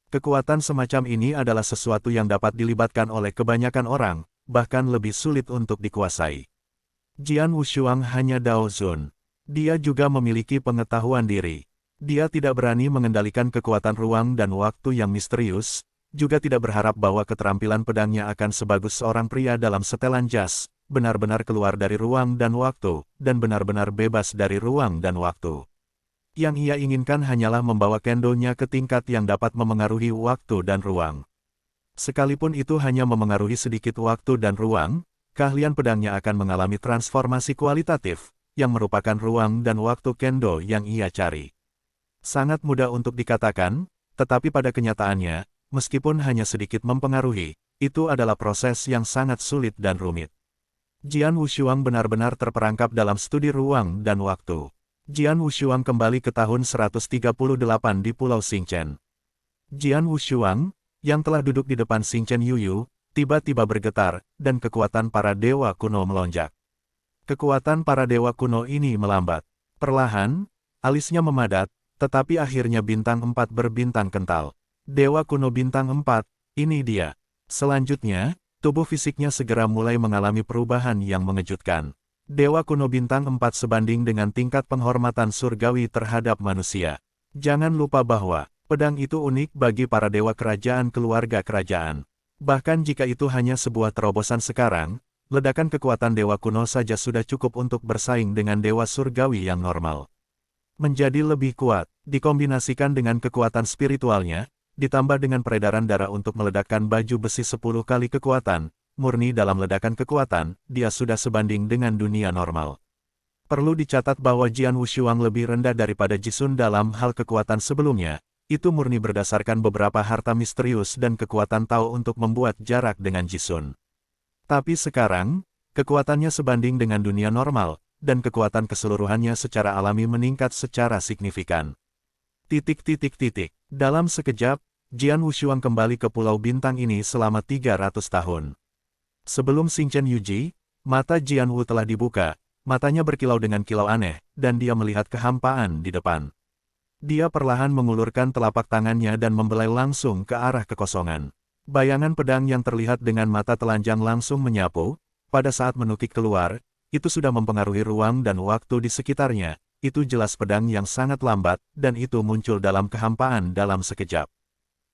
Speaker 1: Kekuatan semacam ini adalah sesuatu yang dapat dilibatkan oleh kebanyakan orang, bahkan lebih sulit untuk dikuasai. Jian Wushuang hanya Dao Zun. Dia juga memiliki pengetahuan diri. Dia tidak berani mengendalikan kekuatan ruang dan waktu yang misterius, juga tidak berharap bahwa keterampilan pedangnya akan sebagus seorang pria dalam setelan jas, benar-benar keluar dari ruang dan waktu, dan benar-benar bebas dari ruang dan waktu. Yang ia inginkan hanyalah membawa kendonya ke tingkat yang dapat memengaruhi waktu dan ruang. Sekalipun itu hanya memengaruhi sedikit waktu dan ruang, keahlian pedangnya akan mengalami transformasi kualitatif, yang merupakan ruang dan waktu kendo yang ia cari. Sangat mudah untuk dikatakan, tetapi pada kenyataannya, meskipun hanya sedikit mempengaruhi, itu adalah proses yang sangat sulit dan rumit. Jian Wushuang benar-benar terperangkap dalam studi ruang dan waktu. Jian Wushuang kembali ke tahun 138 di Pulau Xingchen. Jian Wushuang, yang telah duduk di depan Xingchen Yuyu, tiba-tiba bergetar, dan kekuatan para dewa kuno melonjak. Kekuatan para dewa kuno ini melambat. Perlahan, alisnya memadat, tetapi akhirnya bintang 4 berbintang kental. Dewa kuno bintang 4, ini dia. Selanjutnya, tubuh fisiknya segera mulai mengalami perubahan yang mengejutkan. Dewa kuno bintang 4 sebanding dengan tingkat penghormatan surgawi terhadap manusia. Jangan lupa bahwa, pedang itu unik bagi para dewa kerajaan keluarga kerajaan. Bahkan jika itu hanya sebuah terobosan sekarang, ledakan kekuatan dewa kuno saja sudah cukup untuk bersaing dengan dewa surgawi yang normal. Menjadi lebih kuat, dikombinasikan dengan kekuatan spiritualnya, ditambah dengan peredaran darah untuk meledakkan baju besi 10 kali kekuatan, murni dalam ledakan kekuatan, dia sudah sebanding dengan dunia normal. Perlu dicatat bahwa Jian Wushuang lebih rendah daripada Jisun dalam hal kekuatan sebelumnya, itu murni berdasarkan beberapa harta misterius dan kekuatan Tao untuk membuat jarak dengan Jisun. Tapi sekarang, kekuatannya sebanding dengan dunia normal, dan kekuatan keseluruhannya secara alami meningkat secara signifikan. Dalam sekejap, Jian Wushuang kembali ke Pulau Bintang ini selama 300 tahun. Sebelum Xingchen Yuji, mata Jian Wu telah dibuka, matanya berkilau dengan kilau aneh, dan dia melihat kehampaan di depan. Dia perlahan mengulurkan telapak tangannya dan membelai langsung ke arah kekosongan. Bayangan pedang yang terlihat dengan mata telanjang langsung menyapu, pada saat menukik keluar, itu sudah mempengaruhi ruang dan waktu di sekitarnya, itu jelas pedang yang sangat lambat, dan itu muncul dalam kehampaan dalam sekejap.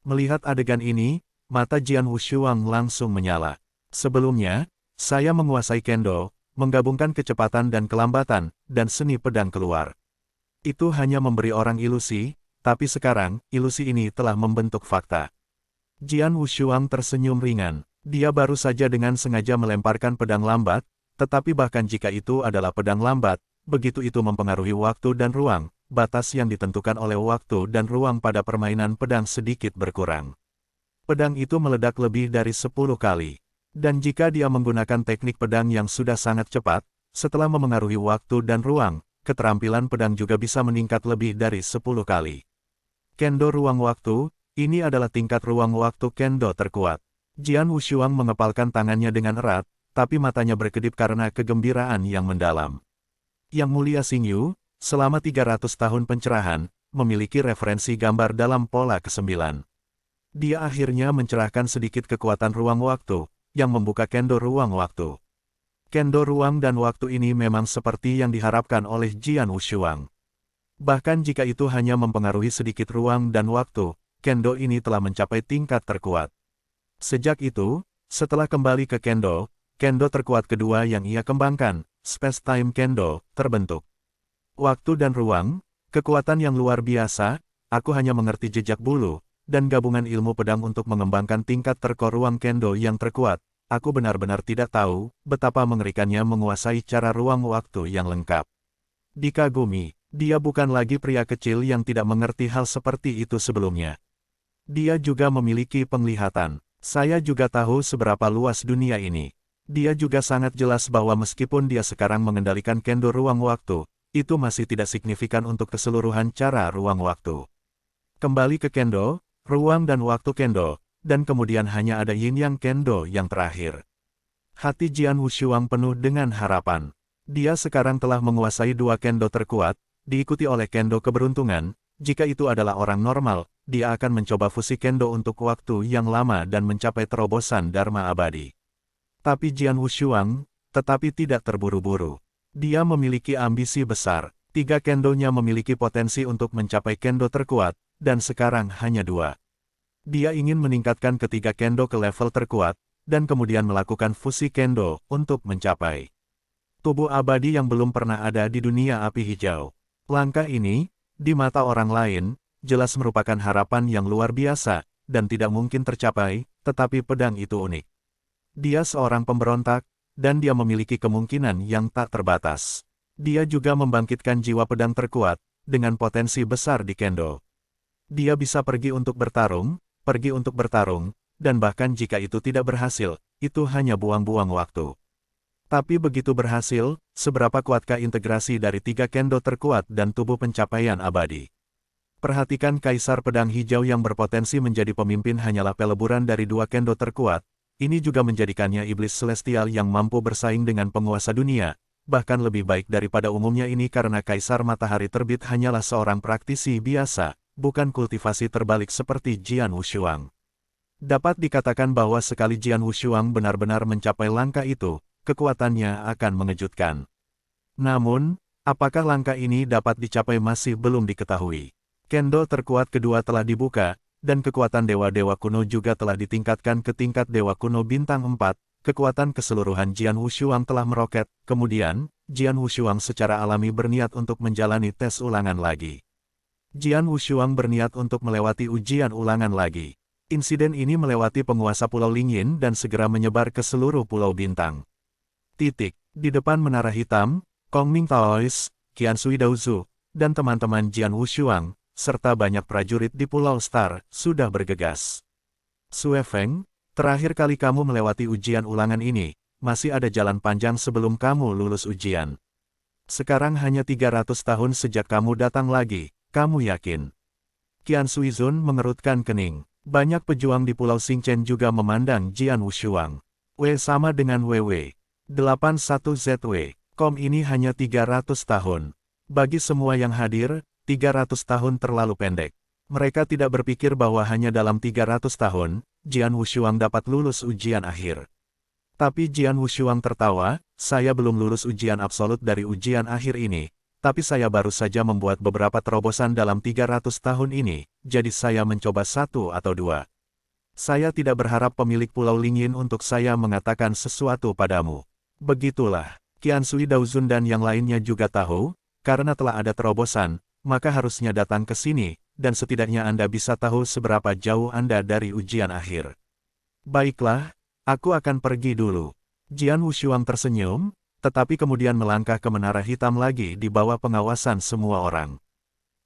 Speaker 1: Melihat adegan ini, mata Jian Wushuang langsung menyala. Sebelumnya, saya menguasai kendo, menggabungkan kecepatan dan kelambatan, dan seni pedang keluar. Itu hanya memberi orang ilusi, tapi sekarang, ilusi ini telah membentuk fakta. Jian Wushuang tersenyum ringan. Dia baru saja dengan sengaja melemparkan pedang lambat, tetapi bahkan jika itu adalah pedang lambat, begitu itu mempengaruhi waktu dan ruang, batas yang ditentukan oleh waktu dan ruang pada permainan pedang sedikit berkurang. Pedang itu meledak lebih dari 10 kali. Dan jika dia menggunakan teknik pedang yang sudah sangat cepat, setelah memengaruhi waktu dan ruang, keterampilan pedang juga bisa meningkat lebih dari 10 kali. Kendo ruang waktu, ini adalah tingkat ruang waktu kendo terkuat. Jian Wushuang mengepalkan tangannya dengan erat, tapi matanya berkedip karena kegembiraan yang mendalam. Yang Mulia Xingyu, selama 300 tahun pencerahan, memiliki referensi gambar dalam pola ke-9. Dia akhirnya mencerahkan sedikit kekuatan ruang waktu, yang membuka kendo ruang waktu. Kendo ruang dan waktu ini memang seperti yang diharapkan oleh Jian Wushuang. Bahkan jika itu hanya mempengaruhi sedikit ruang dan waktu, kendo ini telah mencapai tingkat terkuat. Sejak itu, setelah kembali ke kendo, kendo terkuat kedua yang ia kembangkan, Space-Time Kendo, terbentuk. Waktu dan ruang, kekuatan yang luar biasa, aku hanya mengerti jejak bulu, dan gabungan ilmu pedang untuk mengembangkan tingkat terkor ruang kendo yang terkuat. Aku benar-benar tidak tahu betapa mengerikannya menguasai cara ruang waktu yang lengkap. Dikagumi, dia bukan lagi pria kecil yang tidak mengerti hal seperti itu sebelumnya. Dia juga memiliki penglihatan. Saya juga tahu seberapa luas dunia ini. Dia juga sangat jelas bahwa meskipun dia sekarang mengendalikan kendo ruang waktu, itu masih tidak signifikan untuk keseluruhan cara ruang waktu. Kembali ke kendo, ruang dan waktu kendo, dan kemudian hanya ada yin yang kendo yang terakhir. Hati Jian Wushuang penuh dengan harapan. Dia sekarang telah menguasai dua kendo terkuat, diikuti oleh kendo keberuntungan. Jika itu adalah orang normal, dia akan mencoba fusi kendo untuk waktu yang lama dan mencapai terobosan Dharma abadi. Tapi Jian Wushuang, tetapi tidak terburu-buru. Dia memiliki ambisi besar. 3 kendonya memiliki potensi untuk mencapai kendo terkuat, dan sekarang hanya 2. Dia ingin meningkatkan ketiga kendo ke level terkuat, dan kemudian melakukan fusi kendo untuk mencapai tubuh abadi yang belum pernah ada di dunia api hijau. Langkah ini, di mata orang lain, jelas merupakan harapan yang luar biasa, dan tidak mungkin tercapai, tetapi pedang itu unik. Dia seorang pemberontak, dan dia memiliki kemungkinan yang tak terbatas. Dia juga membangkitkan jiwa pedang terkuat, dengan potensi besar di kendo. Dia bisa pergi untuk bertarung, dan bahkan jika itu tidak berhasil, itu hanya buang-buang waktu. Tapi begitu berhasil, seberapa kuatkah integrasi dari 3 kendo terkuat dan tubuh pencapaian abadi? Perhatikan Kaisar Pedang Hijau yang berpotensi menjadi pemimpin hanyalah peleburan dari 2 kendo terkuat. Ini juga menjadikannya iblis celestial yang mampu bersaing dengan penguasa dunia, bahkan lebih baik daripada umumnya ini karena Kaisar Matahari Terbit hanyalah seorang praktisi biasa, bukan kultivasi terbalik seperti Jian Wushuang. Dapat dikatakan bahwa sekali Jian Wushuang benar-benar mencapai langkah itu, kekuatannya akan mengejutkan. Namun, apakah langkah ini dapat dicapai masih belum diketahui. Kendo terkuat kedua telah dibuka, dan kekuatan dewa-dewa kuno juga telah ditingkatkan ke tingkat dewa kuno bintang 4, kekuatan keseluruhan Jian Wushuang telah meroket, kemudian, Jian Wushuang secara alami berniat untuk menjalani tes ulangan lagi. Jian Wushuang berniat untuk melewati ujian ulangan lagi. Insiden ini melewati penguasa Pulau Lingyin dan segera menyebar ke seluruh Pulau Bintang. Di depan Menara Hitam, Kong Mingtaois, Qian Sui Daozu, dan teman-teman Jian Wushuang, serta banyak prajurit di Pulau Star, sudah bergegas. Sue Feng, terakhir kali kamu melewati ujian ulangan ini, masih ada jalan panjang sebelum kamu lulus ujian. Sekarang hanya 300 tahun sejak kamu datang lagi, kamu yakin? Qian Suizun mengerutkan kening. Banyak pejuang di Pulau Xingchen juga memandang Jian Wushuang. Sama dengan WW. 81ZW. Ini hanya 300 tahun. Bagi semua yang hadir, 300 tahun terlalu pendek. Mereka tidak berpikir bahwa hanya dalam 300 tahun, Jian Wushuang dapat lulus ujian akhir. Tapi Jian Wushuang tertawa, saya belum lulus ujian absolut dari ujian akhir ini. Tapi saya baru saja membuat beberapa terobosan dalam 300 tahun ini, jadi saya mencoba 1 atau 2. Saya tidak berharap pemilik Pulau Lingyin untuk saya mengatakan sesuatu padamu. Begitulah, Qian Sui Daozun dan yang lainnya juga tahu, karena telah ada terobosan, maka harusnya datang ke sini, dan setidaknya Anda bisa tahu seberapa jauh Anda dari ujian akhir. Baiklah, aku akan pergi dulu. Jian Wushuang tersenyum, tetapi kemudian melangkah ke Menara Hitam lagi di bawah pengawasan semua orang.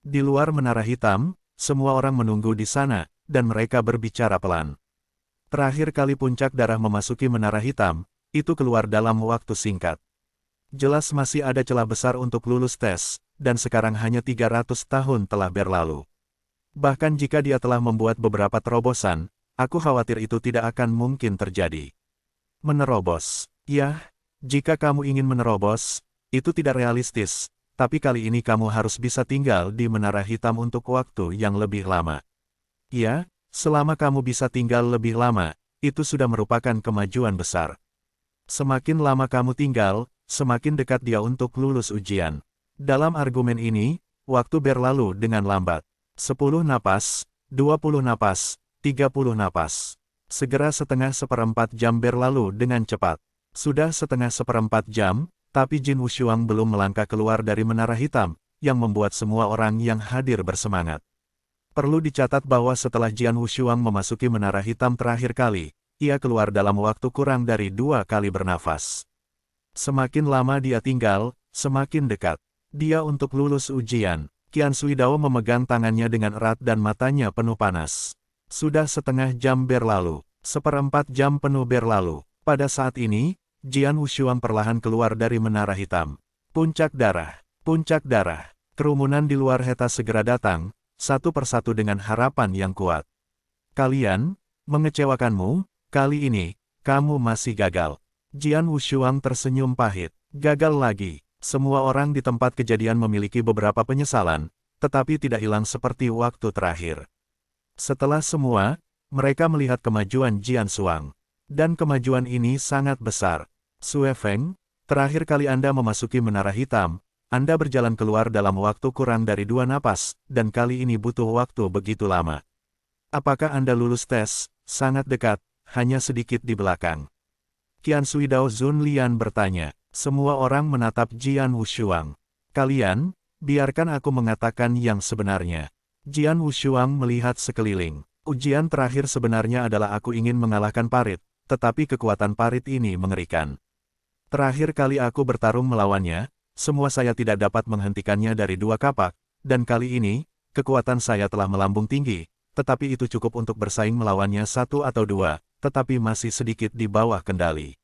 Speaker 1: Di luar Menara Hitam, semua orang menunggu di sana, dan mereka berbicara pelan. Terakhir kali puncak darah memasuki Menara Hitam, itu keluar dalam waktu singkat. Jelas masih ada celah besar untuk lulus tes, dan sekarang hanya 300 tahun telah berlalu. Bahkan jika dia telah membuat beberapa terobosan, aku khawatir itu tidak akan mungkin terjadi. Menerobos, ya. Jika kamu ingin menerobos, itu tidak realistis, tapi kali ini kamu harus bisa tinggal di Menara Hitam untuk waktu yang lebih lama. Ya, selama kamu bisa tinggal lebih lama, itu sudah merupakan kemajuan besar. Semakin lama kamu tinggal, semakin dekat dia untuk lulus ujian. Dalam argumen ini, waktu berlalu dengan lambat. 10 napas, 20 napas, 30 napas. Segera setengah seperempat jam berlalu dengan cepat. Sudah setengah seperempat jam, tapi Jian Wushuang belum melangkah keluar dari Menara Hitam, yang membuat semua orang yang hadir bersemangat. Perlu dicatat bahwa setelah Jian Wushuang memasuki Menara Hitam terakhir kali, ia keluar dalam waktu kurang dari 2 kali bernafas. Semakin lama dia tinggal, semakin dekat dia untuk lulus ujian. Qian Sui Dao memegang tangannya dengan erat dan matanya penuh panas. Sudah setengah jam berlalu, seperempat jam penuh berlalu. Pada saat ini, Jian Wushuang perlahan keluar dari Menara Hitam. Puncak darah, puncak darah. Kerumunan di luar Heta segera datang, satu persatu dengan harapan yang kuat. Kalian, mengecewakanmu, kali ini, kamu masih gagal. Jian Wushuang tersenyum pahit. Gagal lagi. Semua orang di tempat kejadian memiliki beberapa penyesalan, tetapi tidak hilang seperti waktu terakhir. Setelah semua, mereka melihat kemajuan Jian Wushuang. Dan kemajuan ini sangat besar. Sue Feng, terakhir kali Anda memasuki Menara Hitam, Anda berjalan keluar dalam waktu kurang dari 2 napas, dan kali ini butuh waktu begitu lama. Apakah Anda lulus tes? Sangat dekat, hanya sedikit di belakang. Qian Sui Dao Zun Lian bertanya. Semua orang menatap Jian Wushuang. Kalian, biarkan aku mengatakan yang sebenarnya. Jian Wushuang melihat sekeliling. Ujian terakhir sebenarnya adalah aku ingin mengalahkan Parit, tetapi kekuatan Parit ini mengerikan. Terakhir kali aku bertarung melawannya, semua saya tidak dapat menghentikannya dari 2 kapak, dan kali ini, kekuatan saya telah melambung tinggi, tetapi itu cukup untuk bersaing melawannya 1 atau 2, tetapi masih sedikit di bawah kendali.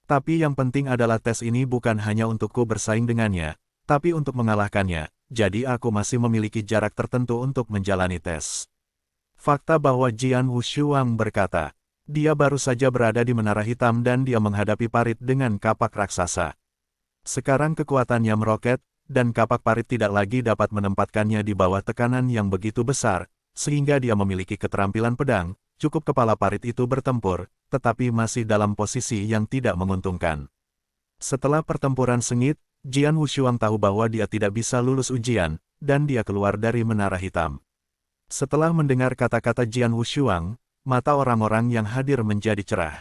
Speaker 1: Tapi yang penting adalah tes ini bukan hanya untukku bersaing dengannya, tapi untuk mengalahkannya, jadi aku masih memiliki jarak tertentu untuk menjalani tes. Fakta bahwa Jian Wushuang berkata, dia baru saja berada di Menara Hitam dan dia menghadapi Parit dengan kapak raksasa. Sekarang kekuatannya meroket, dan kapak Parit tidak lagi dapat menempatkannya di bawah tekanan yang begitu besar, sehingga dia memiliki keterampilan pedang, cukup kepala parit itu bertempur, tetapi masih dalam posisi yang tidak menguntungkan. Setelah pertempuran sengit, Jian Wushuang tahu bahwa dia tidak bisa lulus ujian, dan dia keluar dari menara hitam. Setelah mendengar kata-kata Jian Wushuang, mata orang-orang yang hadir menjadi cerah.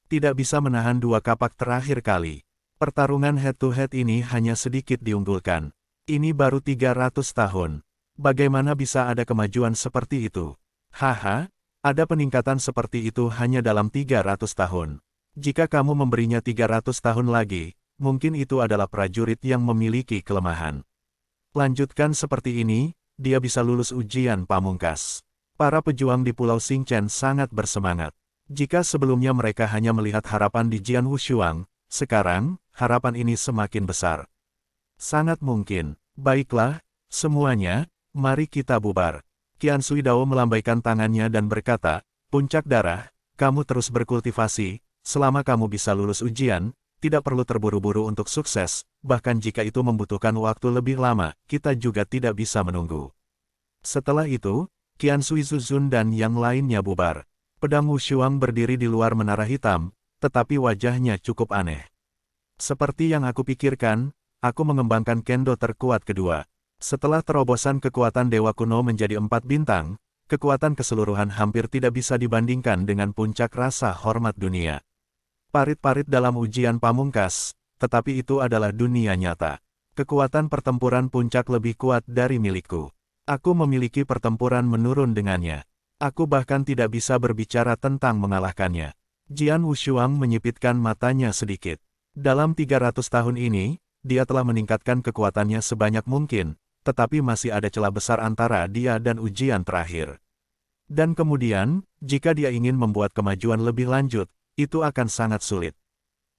Speaker 1: Tidak bisa menahan dua kapak terakhir kali. Pertarungan head-to-head ini hanya sedikit diunggulkan. Ini baru 300 tahun. Bagaimana bisa ada kemajuan seperti itu? Haha, ada peningkatan seperti itu hanya dalam 300 tahun. Jika kamu memberinya 300 tahun lagi, mungkin itu adalah prajurit yang memiliki kelemahan. Lanjutkan seperti ini, dia bisa lulus ujian pamungkas. Para pejuang di Pulau Xingchen sangat bersemangat. Jika sebelumnya mereka hanya melihat harapan di Jian Wushuang, sekarang, harapan ini semakin besar. Sangat mungkin. Baiklah, semuanya, mari kita bubar. Qian Sui Dao melambaikan tangannya dan berkata, Puncak Darah, kamu terus berkultivasi, selama kamu bisa lulus ujian, tidak perlu terburu-buru untuk sukses, bahkan jika itu membutuhkan waktu lebih lama, kita juga tidak bisa menunggu. Setelah itu, Qian Sui Zuzun dan yang lainnya bubar. Pedang Wushuang berdiri di luar menara hitam, tetapi wajahnya cukup aneh. Seperti yang aku pikirkan, aku mengembangkan kendo terkuat kedua. Setelah terobosan kekuatan Dewa Kuno menjadi 4 bintang, kekuatan keseluruhan hampir tidak bisa dibandingkan dengan puncak rasa hormat dunia. Parit-parit dalam ujian pamungkas, tetapi itu adalah dunia nyata. Kekuatan pertempuran puncak lebih kuat dari milikku. Aku memiliki pertempuran menurun dengannya. Aku bahkan tidak bisa berbicara tentang mengalahkannya. Jian Wushuang menyipitkan matanya sedikit. Dalam 300 tahun ini, dia telah meningkatkan kekuatannya sebanyak mungkin, tetapi masih ada celah besar antara dia dan ujian terakhir. Dan kemudian, jika dia ingin membuat kemajuan lebih lanjut, itu akan sangat sulit.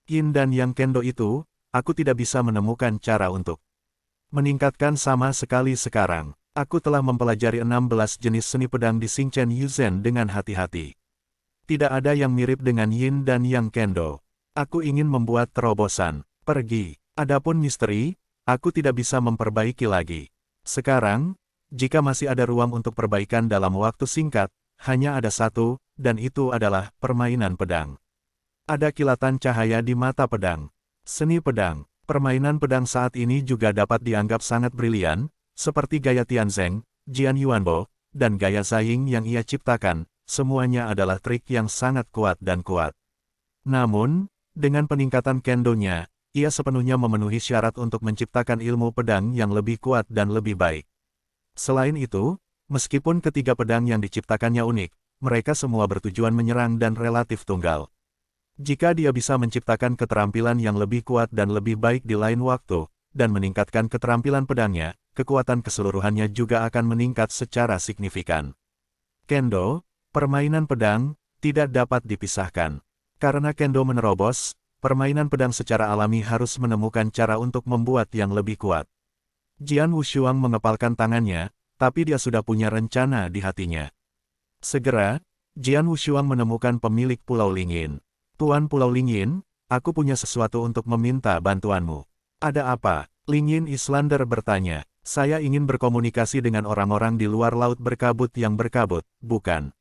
Speaker 1: Yin dan Yang Kendo itu, aku tidak bisa menemukan cara untuk meningkatkan sama sekali sekarang. Aku telah mempelajari 16 jenis seni pedang di Xingchen Yuzen dengan hati-hati. Tidak ada yang mirip dengan Yin dan Yang Kendo. Aku ingin membuat terobosan. Pergi. Adapun misteri, aku tidak bisa memperbaiki lagi. Sekarang, jika masih ada ruang untuk perbaikan dalam waktu singkat, hanya ada satu, dan itu adalah permainan pedang. Ada kilatan cahaya di mata pedang. Seni pedang. Permainan pedang saat ini juga dapat dianggap sangat brilian, seperti gaya Tianzeng, Jian Yuanbo, dan gaya Zhaying yang ia ciptakan, semuanya adalah trik yang sangat kuat dan kuat. Namun, dengan peningkatan kendonya, ia sepenuhnya memenuhi syarat untuk menciptakan ilmu pedang yang lebih kuat dan lebih baik. Selain itu, meskipun ketiga pedang yang diciptakannya unik, mereka semua bertujuan menyerang dan relatif tunggal. Jika dia bisa menciptakan keterampilan yang lebih kuat dan lebih baik di lain waktu, dan meningkatkan keterampilan pedangnya, kekuatan keseluruhannya juga akan meningkat secara signifikan. Kendo, permainan pedang, tidak dapat dipisahkan. Karena kendo menerobos, permainan pedang secara alami harus menemukan cara untuk membuat yang lebih kuat. Jian Wushuang mengepalkan tangannya, tapi dia sudah punya rencana di hatinya. Segera, Jian Wushuang menemukan pemilik Pulau Lingyin. Tuan Pulau Lingyin, aku punya sesuatu untuk meminta bantuanmu. Ada apa? Lingyin Islander bertanya. Saya ingin berkomunikasi dengan orang-orang di luar laut berkabut yang berkabut, bukan?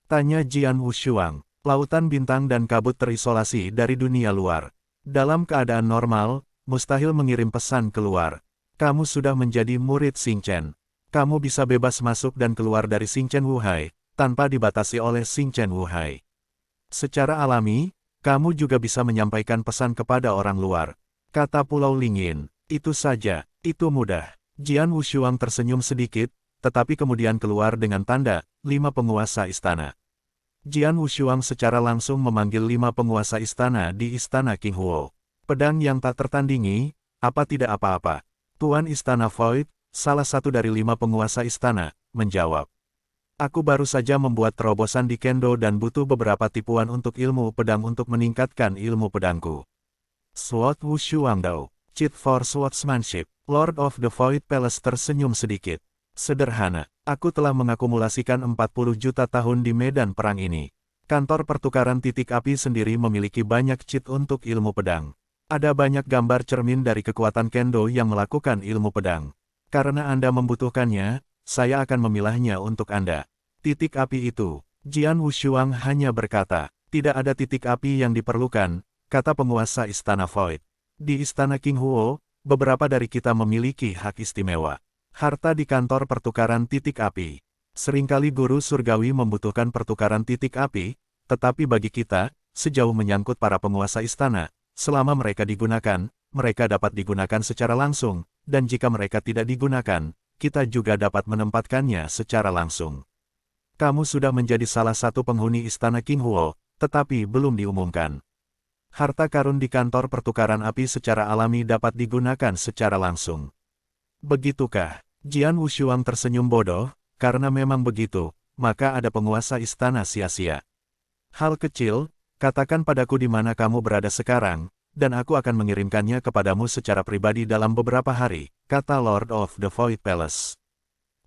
Speaker 1: Tanya Jian Wushuang. Lautan bintang dan kabut terisolasi dari dunia luar. Dalam keadaan normal, mustahil mengirim pesan keluar. Kamu sudah menjadi murid Xingchen. Kamu bisa bebas masuk dan keluar dari Xingchen Wuhai, tanpa dibatasi oleh Xingchen Wuhai. Secara alami, kamu juga bisa menyampaikan pesan kepada orang luar. Kata Pulau Lingyin. Itu saja, itu mudah. Jian Wushuang tersenyum sedikit, tetapi kemudian keluar dengan tanda, 5 penguasa istana. Jian Wushuang secara langsung memanggil 5 penguasa istana di istana King Huo. Pedang yang tak tertandingi, apa tidak apa-apa. Tuan Istana Void, salah satu dari 5 penguasa istana, menjawab. Aku baru saja membuat terobosan di kendo dan butuh beberapa tipuan untuk ilmu pedang untuk meningkatkan ilmu pedangku. Sword Wushuang Dao, Cheat for Swordsmanship. Lord of the Void Palace tersenyum sedikit. Sederhana, aku telah mengakumulasikan 40 juta tahun di medan perang ini. Kantor pertukaran titik api sendiri memiliki banyak cheat untuk ilmu pedang. Ada banyak gambar cermin dari kekuatan kendo yang melakukan ilmu pedang. Karena Anda membutuhkannya, saya akan memilahnya untuk Anda. Titik api itu. Jian Wushuang hanya berkata, tidak ada titik api yang diperlukan, kata penguasa Istana Void. Di Istana King Huo, beberapa dari kita memiliki hak istimewa. Harta di kantor pertukaran titik api. Seringkali guru surgawi membutuhkan pertukaran titik api, tetapi bagi kita, sejauh menyangkut para penguasa istana, selama mereka digunakan, mereka dapat digunakan secara langsung, dan jika mereka tidak digunakan, kita juga dapat menempatkannya secara langsung. Kamu sudah menjadi salah satu penghuni Istana King Huo, tetapi belum diumumkan. Harta karun di kantor pertukaran api secara alami dapat digunakan secara langsung. Begitukah? Jian Wushuang tersenyum bodoh, karena memang begitu, maka ada penguasa istana sia-sia. Hal kecil, katakan padaku di mana kamu berada sekarang, dan aku akan mengirimkannya kepadamu secara pribadi dalam beberapa hari, kata Lord of the Void Palace.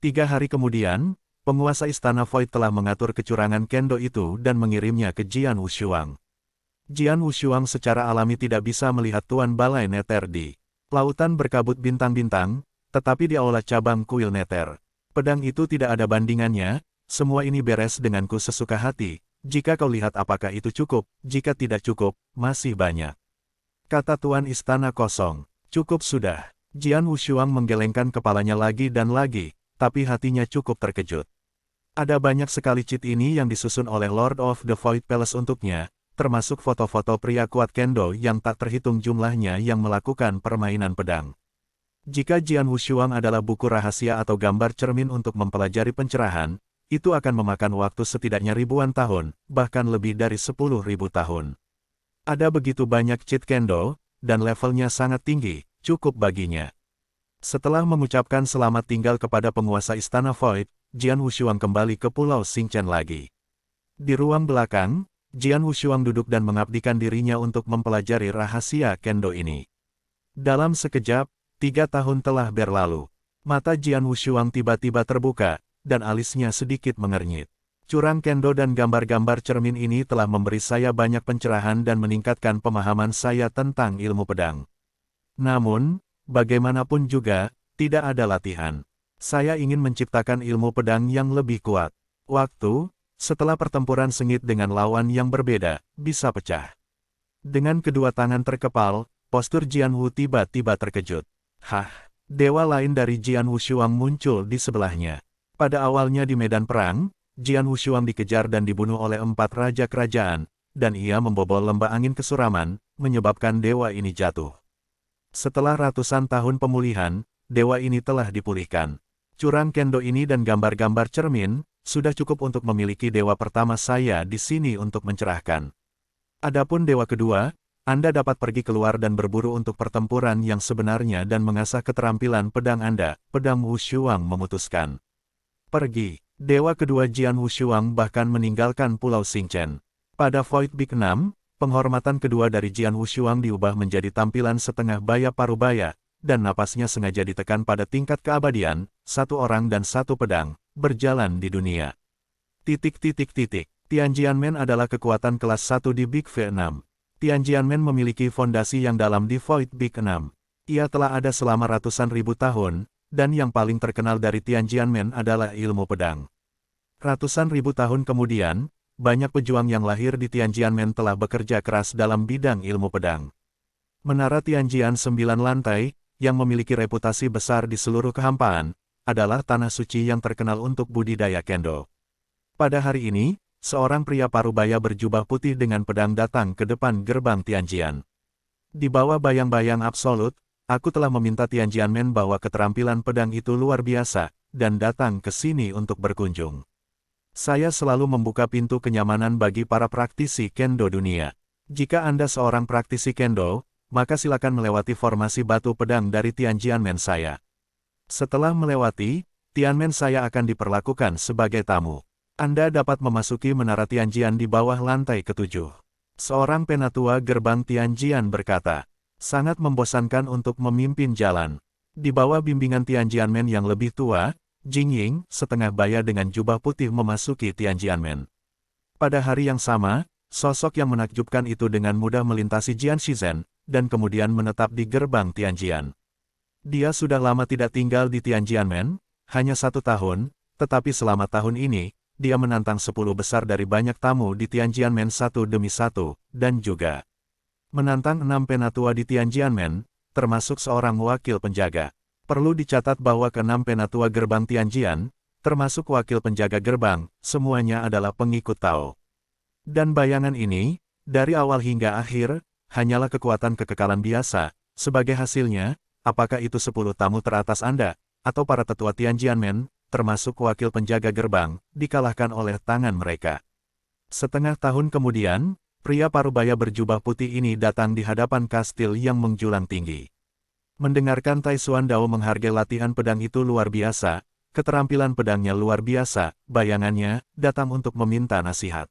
Speaker 1: 3 hari kemudian, penguasa istana Void telah mengatur kecurangan kendo itu dan mengirimnya ke Jian Wushuang. Jian Wushuang secara alami tidak bisa melihat Tuan Balai Neter di lautan berkabut bintang-bintang, tetapi di aula cabang kuil Neter. Pedang itu tidak ada bandingannya, semua ini beres denganku sesuka hati, jika kau lihat apakah itu cukup, jika tidak cukup, masih banyak. Kata Tuan Istana Kosong, cukup sudah. Jian Wushuang menggelengkan kepalanya lagi dan lagi, tapi hatinya cukup terkejut. Ada banyak sekali cheat ini yang disusun oleh Lord of the Void Palace untuknya, termasuk foto-foto pria kuat kendo yang tak terhitung jumlahnya yang melakukan permainan pedang. Jika Jian Wushuang adalah buku rahasia atau gambar cermin untuk mempelajari pencerahan, itu akan memakan waktu setidaknya ribuan tahun, bahkan lebih dari 10.000 tahun. Ada begitu banyak cheat kendo, dan levelnya sangat tinggi, cukup baginya. Setelah mengucapkan selamat tinggal kepada penguasa Istana Void, Jian Wushuang kembali ke Pulau Xingchen lagi. Di ruang belakang, Jian Wushuang duduk dan mengabdikan dirinya untuk mempelajari rahasia kendo ini. Dalam sekejap, 3 tahun telah berlalu. Mata Jian Wushuang tiba-tiba terbuka, dan alisnya sedikit mengernyit. Curang kendo dan gambar-gambar cermin ini telah memberi saya banyak pencerahan dan meningkatkan pemahaman saya tentang ilmu pedang. Namun, bagaimanapun juga, tidak ada latihan. Saya ingin menciptakan ilmu pedang yang lebih kuat. Waktu, setelah pertempuran sengit dengan lawan yang berbeda, bisa pecah. Dengan kedua tangan terkepal, postur Jian Wu tiba-tiba terkejut. Hah, dewa lain dari Jian Wushuang muncul di sebelahnya. Pada awalnya di medan perang, Jian Wushuang dikejar dan dibunuh oleh 4 raja kerajaan, dan ia membobol lembah angin kesuraman, menyebabkan dewa ini jatuh. Setelah ratusan tahun pemulihan, dewa ini telah dipulihkan. Curang kendo ini dan gambar-gambar cermin, sudah cukup untuk memiliki dewa pertama saya di sini untuk mencerahkan. Adapun dewa kedua, Anda dapat pergi keluar dan berburu untuk pertempuran yang sebenarnya dan mengasah keterampilan pedang Anda, pedang Wushuang memutuskan. Pergi. Dewa kedua Jian Wushuang bahkan meninggalkan Pulau Xingchen. Pada Void Big 6, penghormatan kedua dari Jian Wushuang diubah menjadi tampilan setengah baya parubaya, dan napasnya sengaja ditekan pada tingkat keabadian, 1 orang dan 1 pedang, berjalan di dunia. Tianjianmen adalah kekuatan kelas 1 di Big V6. Tianjianmen memiliki fondasi yang dalam di Void Big 6. Ia telah ada selama ratusan ribu tahun, dan yang paling terkenal dari Tianjianmen adalah ilmu pedang. Ratusan ribu tahun kemudian, banyak pejuang yang lahir di Tianjianmen telah bekerja keras dalam bidang ilmu pedang. Menara Tianjian 9 lantai, yang memiliki reputasi besar di seluruh kehampaan, adalah tanah suci yang terkenal untuk budidaya kendo. Pada hari ini, seorang pria parubaya berjubah putih dengan pedang datang ke depan gerbang Tianjian. Di bawah bayang-bayang absolut, aku telah meminta Tianjianmen bahwa keterampilan pedang itu luar biasa, dan datang ke sini untuk berkunjung. Saya selalu membuka pintu kenyamanan bagi para praktisi kendo dunia. Jika Anda seorang praktisi kendo, maka silakan melewati formasi batu pedang dari Tianjianmen saya. Setelah melewati, Tianmen saya akan diperlakukan sebagai tamu. Anda dapat memasuki menara Tianjian di bawah lantai ke-7. Seorang penatua gerbang Tianjian berkata, sangat membosankan untuk memimpin jalan. Di bawah bimbingan Tianjianmen yang lebih tua, Jingying, setengah baya dengan jubah putih memasuki Tianjianmen. Pada hari yang sama, sosok yang menakjubkan itu dengan mudah melintasi Jian Shizhen, dan kemudian menetap di gerbang Tianjian. Dia sudah lama tidak tinggal di Tianjianmen, hanya 1 tahun, tetapi selama tahun ini, dia menantang 10 besar dari banyak tamu di Tianjianmen satu demi satu, dan juga menantang 6 penatua di Tianjianmen, termasuk seorang wakil penjaga. Perlu dicatat bahwa ke-6 penatua gerbang Tianjian, termasuk wakil penjaga gerbang, semuanya adalah pengikut Tao. Dan bayangan ini, dari awal hingga akhir, hanyalah kekuatan kekekalan biasa. Sebagai hasilnya, apakah itu 10 tamu teratas Anda, atau para tetua Tianjianmen, termasuk wakil penjaga gerbang, dikalahkan oleh tangan mereka. Setengah tahun kemudian, pria parubaya berjubah putih ini datang di hadapan kastil yang menjulang tinggi. Mendengarkan Tai Xuan Dao menghargai latihan pedang itu luar biasa, keterampilan pedangnya luar biasa, bayangannya, datang untuk meminta nasihat.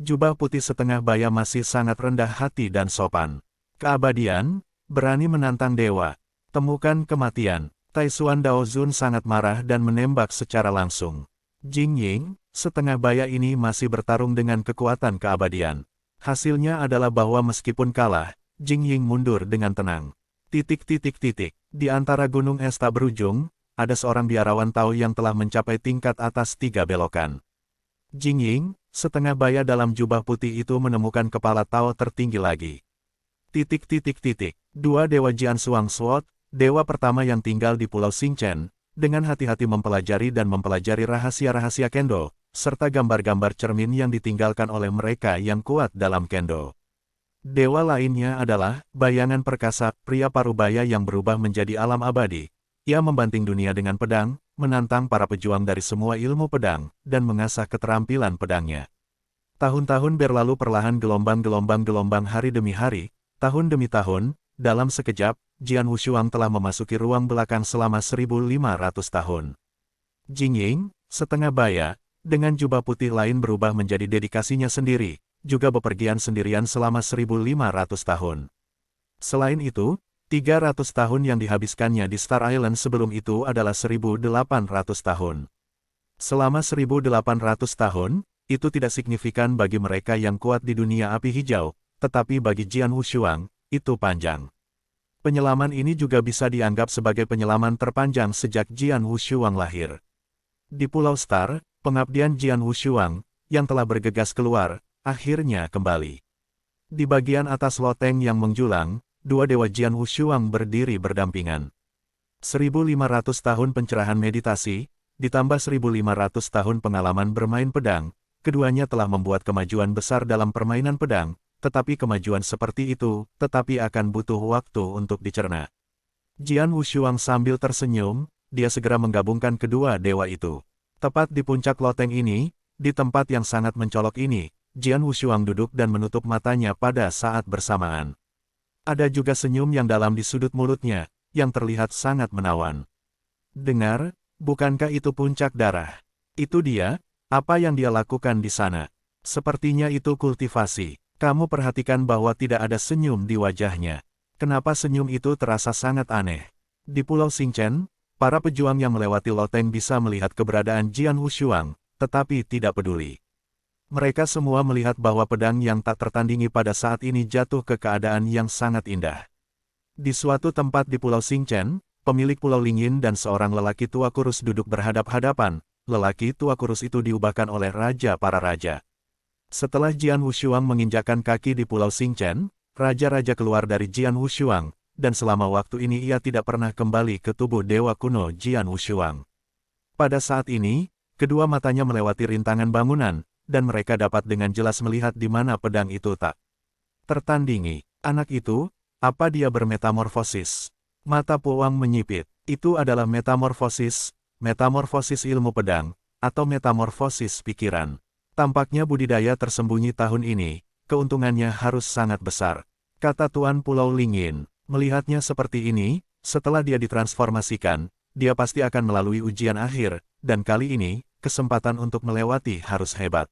Speaker 1: Jubah putih setengah baya masih sangat rendah hati dan sopan. Keabadian, berani menantang dewa. Temukan kematian. Tai Xuan Dao Zun sangat marah dan menembak secara langsung. Jing Ying, setengah baya ini masih bertarung dengan kekuatan keabadian. Hasilnya adalah bahwa meskipun kalah, Jing Ying mundur dengan tenang. Di antara gunung es tak berujung, ada seorang biarawan Tao yang telah mencapai tingkat atas 3 belokan. Jing Ying, setengah baya dalam jubah putih itu menemukan kepala Tao tertinggi lagi. Dua dewa Jian Suang Sword, dewa pertama yang tinggal di Pulau Xingchen, dengan hati-hati mempelajari rahasia-rahasia Kendo, serta gambar-gambar cermin yang ditinggalkan oleh mereka yang kuat dalam Kendo. Dewa lainnya adalah bayangan perkasa, pria parubaya yang berubah menjadi alam abadi. Ia membanting dunia dengan pedang, menantang para pejuang dari semua ilmu pedang, dan mengasah keterampilan pedangnya. Tahun-tahun berlalu perlahan gelombang hari demi hari, tahun demi tahun, dalam sekejap, Jian Wushuang telah memasuki ruang belakang selama 1500 tahun. Jing Ying, setengah baya, dengan jubah putih lain berubah menjadi dedikasinya sendiri, juga bepergian sendirian selama 1500 tahun. Selain itu, 300 tahun yang dihabiskannya di Star Island sebelum itu adalah 1800 tahun. Selama 1800 tahun, itu tidak signifikan bagi mereka yang kuat di dunia api hijau, tetapi bagi Jian Wushuang, itu panjang. Penyelaman ini juga bisa dianggap sebagai penyelaman terpanjang sejak Jian Wushuang lahir. Di Pulau Star, pengabdian Jian Wushuang, yang telah bergegas keluar, akhirnya kembali. Di bagian atas loteng yang menjulang, dua dewa Jian Wushuang berdiri berdampingan. 1500 tahun pencerahan meditasi, ditambah 1500 tahun pengalaman bermain pedang, keduanya telah membuat kemajuan besar dalam permainan pedang, tetapi kemajuan seperti itu, akan butuh waktu untuk dicerna. Jian Wushuang sambil tersenyum, dia segera menggabungkan kedua dewa itu. Tepat di puncak loteng ini, di tempat yang sangat mencolok ini, Jian Wushuang duduk dan menutup matanya pada saat bersamaan. Ada juga senyum yang dalam di sudut mulutnya, yang terlihat sangat menawan. Dengar, bukankah itu puncak darah? Itu dia, apa yang dia lakukan di sana? Sepertinya itu kultivasi. Kamu perhatikan bahwa tidak ada senyum di wajahnya. Kenapa senyum itu terasa sangat aneh? Di Pulau Xingchen, para pejuang yang melewati loteng bisa melihat keberadaan Jian Wushuang, tetapi tidak peduli. Mereka semua melihat bahwa pedang yang tak tertandingi pada saat ini jatuh ke keadaan yang sangat indah. Di suatu tempat di Pulau Xingchen, pemilik Pulau Lingyin dan seorang lelaki tua kurus duduk berhadap-hadapan. Lelaki tua kurus itu diubahkan oleh raja para raja. Setelah Jian Wushuang menginjakkan kaki di Pulau Xingchen, raja-raja keluar dari Jian Wushuang, dan selama waktu ini ia tidak pernah kembali ke tubuh dewa kuno Jian Wushuang. Pada saat ini, kedua matanya melewati rintangan bangunan, dan mereka dapat dengan jelas melihat di mana pedang itu tak tertandingi. Anak itu, apa dia bermetamorfosis? Mata Puang menyipit. Itu adalah metamorfosis ilmu pedang, atau metamorfosis pikiran. Tampaknya budidaya tersembunyi tahun ini, keuntungannya harus sangat besar. Kata Tuan Pulau Lingyin, melihatnya seperti ini, setelah dia ditransformasikan, dia pasti akan melalui ujian akhir, dan kali ini, kesempatan untuk melewati harus hebat.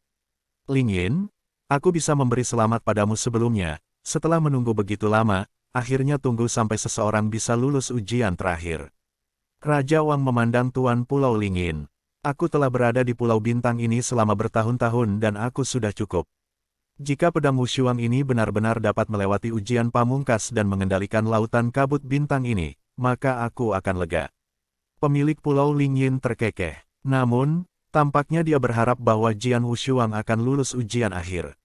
Speaker 1: Lingyin, aku bisa memberi selamat padamu sebelumnya, setelah menunggu begitu lama, akhirnya tunggu sampai seseorang bisa lulus ujian terakhir. Raja Wang memandang Tuan Pulau Lingyin. Aku telah berada di Pulau Bintang ini selama bertahun-tahun dan aku sudah cukup. Jika pedang Wushuang ini benar-benar dapat melewati ujian pamungkas dan mengendalikan lautan kabut bintang ini, maka aku akan lega. Pemilik Pulau Lingyin terkekeh. Namun, Tampaknya dia berharap bahwa Jian Wushuang akan lulus ujian akhir.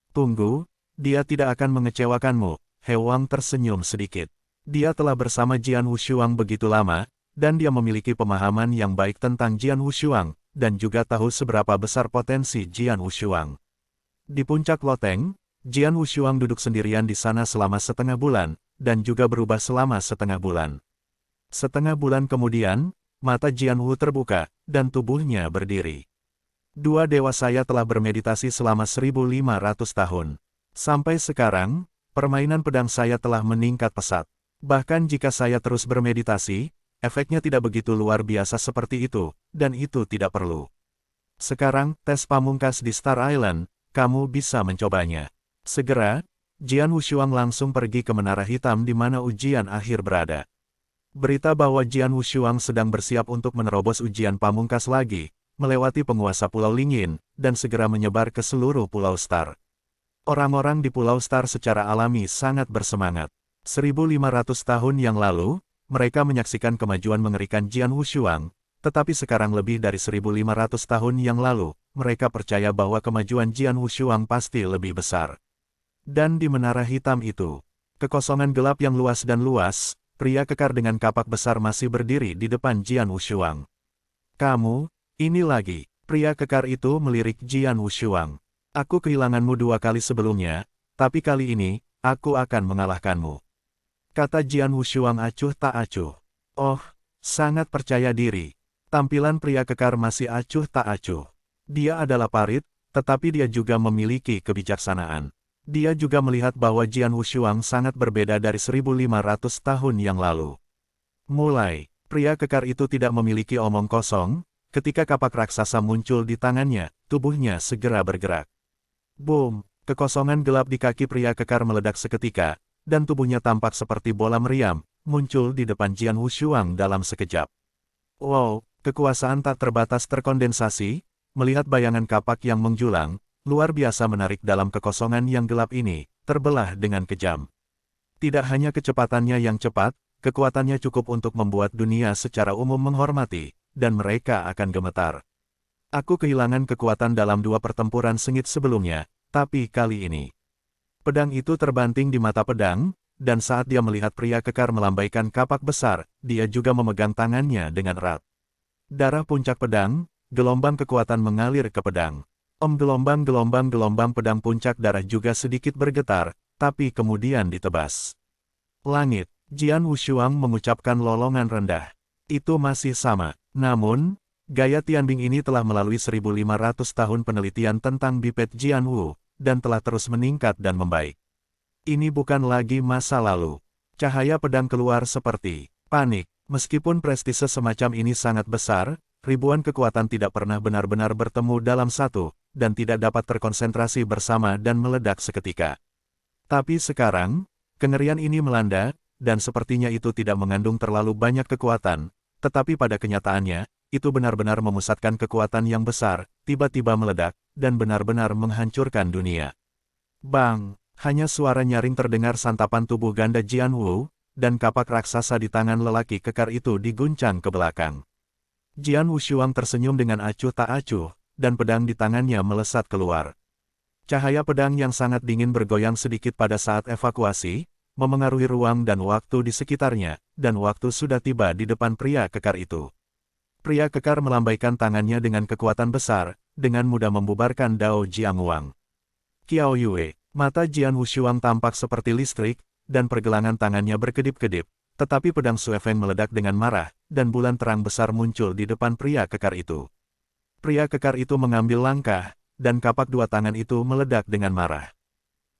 Speaker 1: Tunggu, dia tidak akan mengecewakanmu. He Wang tersenyum sedikit. Dia telah bersama Jian Wushuang begitu lama, dan dia memiliki pemahaman yang baik tentang Jian Wushuang, dan juga tahu seberapa besar potensi Jian Wushuang. Di puncak loteng, Jian Wushuang duduk sendirian di sana selama setengah bulan, dan juga berubah selama setengah bulan. Setengah bulan kemudian, mata Jian Wu terbuka, dan tubuhnya berdiri. Dua dewa saya telah bermeditasi selama 1500 tahun. Sampai sekarang, permainan pedang saya telah meningkat pesat. Bahkan jika saya terus bermeditasi, efeknya tidak begitu luar biasa seperti itu, dan itu tidak perlu. Sekarang, tes pamungkas di Star Island, kamu bisa mencobanya. Segera, Jian Wushuang langsung pergi ke Menara Hitam di mana ujian akhir berada. Berita bahwa Jian Wushuang sedang bersiap untuk menerobos ujian pamungkas lagi, melewati penguasa Pulau Lingyin, dan segera menyebar ke seluruh Pulau Star. Orang-orang di Pulau Star secara alami sangat bersemangat. 1500 tahun yang lalu, mereka menyaksikan kemajuan mengerikan Jian Wushuang, tetapi sekarang lebih dari 1500 tahun yang lalu, mereka percaya bahwa kemajuan Jian Wushuang pasti lebih besar. Dan di Menara Hitam itu, kekosongan gelap yang luas dan luas, pria kekar dengan kapak besar masih berdiri di depan Jian Wushuang. Kamu, ini lagi, pria kekar itu melirik Jian Wushuang. Aku kehilanganmu 2 kali sebelumnya, tapi kali ini, aku akan mengalahkanmu. Kata Jian Wushuang acuh tak acuh. Oh, sangat percaya diri. Tampilan pria kekar masih acuh tak acuh. Dia adalah parit, tetapi dia juga memiliki kebijaksanaan. Dia juga melihat bahwa Jian Wushuang sangat berbeda dari 1500 tahun yang lalu. Mulai, pria kekar itu tidak memiliki omong kosong, ketika kapak raksasa muncul di tangannya, tubuhnya segera bergerak. Boom, kekosongan gelap di kaki pria kekar meledak seketika, dan tubuhnya tampak seperti bola meriam, muncul di depan Jian Wushuang dalam sekejap. Wow, kekuasaan tak terbatas terkondensasi, melihat bayangan kapak yang menjulang, luar biasa menarik dalam kekosongan yang gelap ini, terbelah dengan kejam. Tidak hanya kecepatannya yang cepat, kekuatannya cukup untuk membuat dunia secara umum menghormati, dan mereka akan gemetar. Aku kehilangan kekuatan dalam 2 pertempuran sengit sebelumnya, tapi kali ini. Pedang itu terbanting di mata pedang, dan saat dia melihat pria kekar melambaikan kapak besar, dia juga memegang tangannya dengan erat. Darah puncak pedang, gelombang kekuatan mengalir ke pedang. Gelombang pedang puncak darah juga sedikit bergetar, tapi kemudian ditebas. Langit, Jian Wushuang mengucapkan lolongan rendah. Itu masih sama, namun, gaya Tianbing ini telah melalui 1500 tahun penelitian tentang biped Jian Wu, dan telah terus meningkat dan membaik. Ini bukan lagi masa lalu. Cahaya pedang keluar seperti panik. Meskipun prestise semacam ini sangat besar, ribuan kekuatan tidak pernah benar-benar bertemu dalam satu, dan tidak dapat terkonsentrasi bersama dan meledak seketika. Tapi sekarang, kengerian ini melanda, dan sepertinya itu tidak mengandung terlalu banyak kekuatan, tetapi pada kenyataannya, itu benar-benar memusatkan kekuatan yang besar, tiba-tiba meledak, dan benar-benar menghancurkan dunia. Bang! Hanya suara nyaring terdengar santapan tubuh ganda Jian Wu, dan kapak raksasa di tangan lelaki kekar itu diguncang ke belakang. Jian Wushuang tersenyum dengan acuh tak acuh, dan pedang di tangannya melesat keluar. Cahaya pedang yang sangat dingin bergoyang sedikit pada saat evakuasi, memengaruhi ruang dan waktu di sekitarnya, dan waktu sudah tiba di depan pria kekar itu. Pria kekar melambaikan tangannya dengan kekuatan besar, dengan mudah membubarkan Dao Jiangwang. Qiao Yue, mata Jian Wushuang tampak seperti listrik, dan pergelangan tangannya berkedip-kedip, tetapi pedang Sue Feng meledak dengan marah, dan bulan terang besar muncul di depan pria kekar itu. Pria kekar itu mengambil langkah, dan kapak 2 tangan itu meledak dengan marah.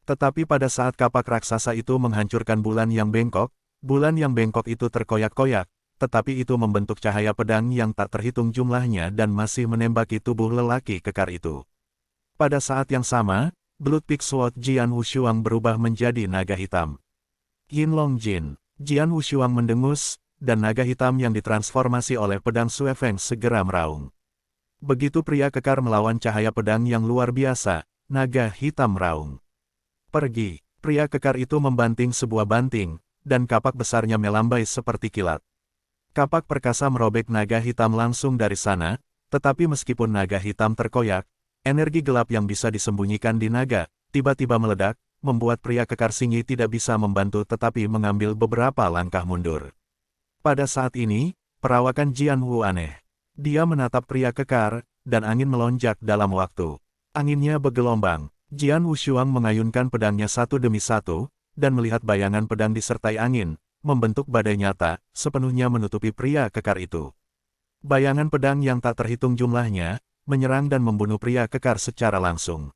Speaker 1: Tetapi pada saat kapak raksasa itu menghancurkan bulan yang bengkok itu terkoyak-koyak, tetapi itu membentuk cahaya pedang yang tak terhitung jumlahnya dan masih menembaki tubuh lelaki kekar itu. Pada saat yang sama, Blood Peak Sword Jian Wushuang berubah menjadi naga hitam. Yinlong Jin, Jian Wushuang mendengus, dan naga hitam yang ditransformasi oleh pedang Sue Feng segera meraung. Begitu pria kekar melawan cahaya pedang yang luar biasa, naga hitam meraung. Pergi, pria kekar itu membanting sebuah banting, dan kapak besarnya melambai seperti kilat. Kapak perkasa merobek naga hitam langsung dari sana, Tetapi meskipun naga hitam terkoyak, energi gelap yang bisa disembunyikan di naga, tiba-tiba meledak, membuat pria kekar Xingyi tidak bisa membantu tetapi mengambil beberapa langkah mundur. Pada saat ini, perawakan Jian Wu aneh. Dia menatap pria kekar, dan angin melonjak dalam waktu. Anginnya bergelombang. Jian Wushuang mengayunkan pedangnya satu demi satu, dan melihat bayangan pedang disertai angin, membentuk badai nyata, sepenuhnya menutupi pria kekar itu. Bayangan pedang yang tak terhitung jumlahnya, menyerang dan membunuh pria kekar secara langsung.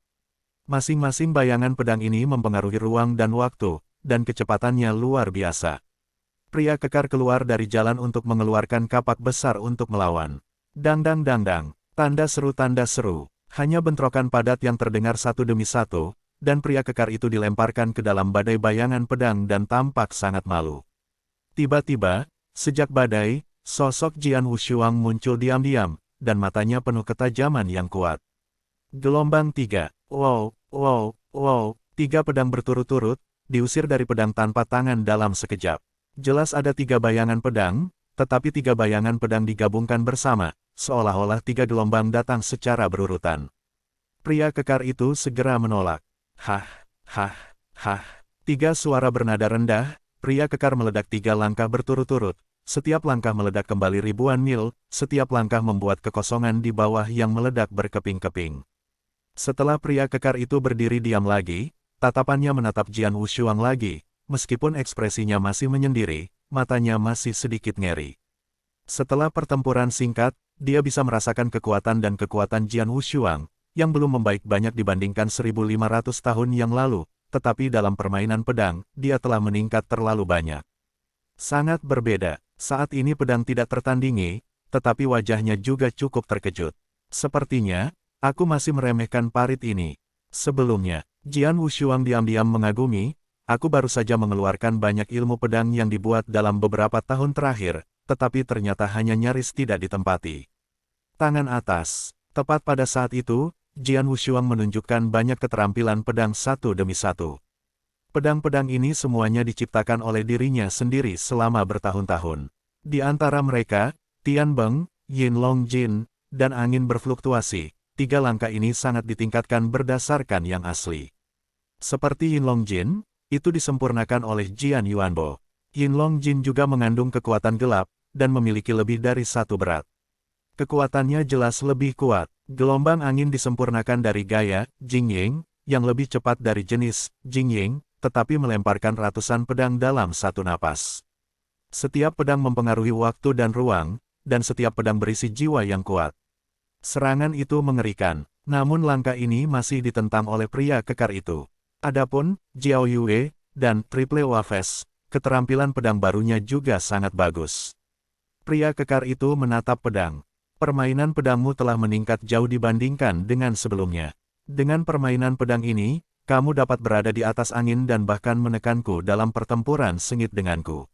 Speaker 1: Masing-masing bayangan pedang ini mempengaruhi ruang dan waktu, dan kecepatannya luar biasa. Pria kekar keluar dari jalan untuk mengeluarkan kapak besar untuk melawan. Dang dang dang dang, tanda seru, hanya bentrokan padat yang terdengar satu demi satu, dan pria kekar itu dilemparkan ke dalam badai bayangan pedang dan tampak sangat malu. Tiba-tiba, sejak badai, sosok Jian Wushuang muncul diam-diam, dan matanya penuh ketajaman yang kuat. Gelombang 3, wow, 3 pedang berturut-turut, diusir dari pedang tanpa tangan dalam sekejap. Jelas ada 3 bayangan pedang, tetapi 3 bayangan pedang digabungkan bersama, seolah-olah 3 gelombang datang secara berurutan. Pria kekar itu segera menolak. Hah. 3 suara bernada rendah, pria kekar meledak 3 langkah berturut-turut. Setiap langkah meledak kembali ribuan mil, setiap langkah membuat kekosongan di bawah yang meledak berkeping-keping. Setelah pria kekar itu berdiri diam lagi, tatapannya menatap Jian Wushuang lagi, meskipun ekspresinya masih menyendiri, matanya masih sedikit ngeri. Setelah pertempuran singkat, dia bisa merasakan kekuatan dan kekuatan Jian Wushuang, yang belum membaik banyak dibandingkan 1500 tahun yang lalu, tetapi dalam permainan pedang, dia telah meningkat terlalu banyak. Sangat berbeda, saat ini pedang tidak tertandingi, tetapi wajahnya juga cukup terkejut. Sepertinya, aku masih meremehkan parit ini. Sebelumnya, Jian Wushuang diam-diam mengagumi, aku baru saja mengeluarkan banyak ilmu pedang yang dibuat dalam beberapa tahun terakhir, tetapi ternyata hanya nyaris tidak ditempati. Tangan atas. Tepat pada saat itu, Jian Wushuang menunjukkan banyak keterampilan pedang satu demi satu. Pedang-pedang ini semuanya diciptakan oleh dirinya sendiri selama bertahun-tahun. Di antara mereka, Tian Beng, Yin Long Jin, dan angin berfluktuasi. 3 langkah ini sangat ditingkatkan berdasarkan yang asli. Seperti Yin Long Jin, itu disempurnakan oleh Jian Yuanbo. Yin Long Jin juga mengandung kekuatan gelap, dan memiliki lebih dari 1 berat. Kekuatannya jelas lebih kuat. Gelombang angin disempurnakan dari gaya Jingying, yang lebih cepat dari jenis Jingying, tetapi melemparkan ratusan pedang dalam satu napas. Setiap pedang mempengaruhi waktu dan ruang, dan setiap pedang berisi jiwa yang kuat. Serangan itu mengerikan, namun langkah ini masih ditentang oleh pria kekar itu. Adapun Jiao Yue dan Triple Wafes, keterampilan pedang barunya juga sangat bagus. Pria kekar itu menatap pedang. Permainan pedangmu telah meningkat jauh dibandingkan dengan sebelumnya. Dengan permainan pedang ini, kamu dapat berada di atas angin dan bahkan menekanku dalam pertempuran sengit denganku.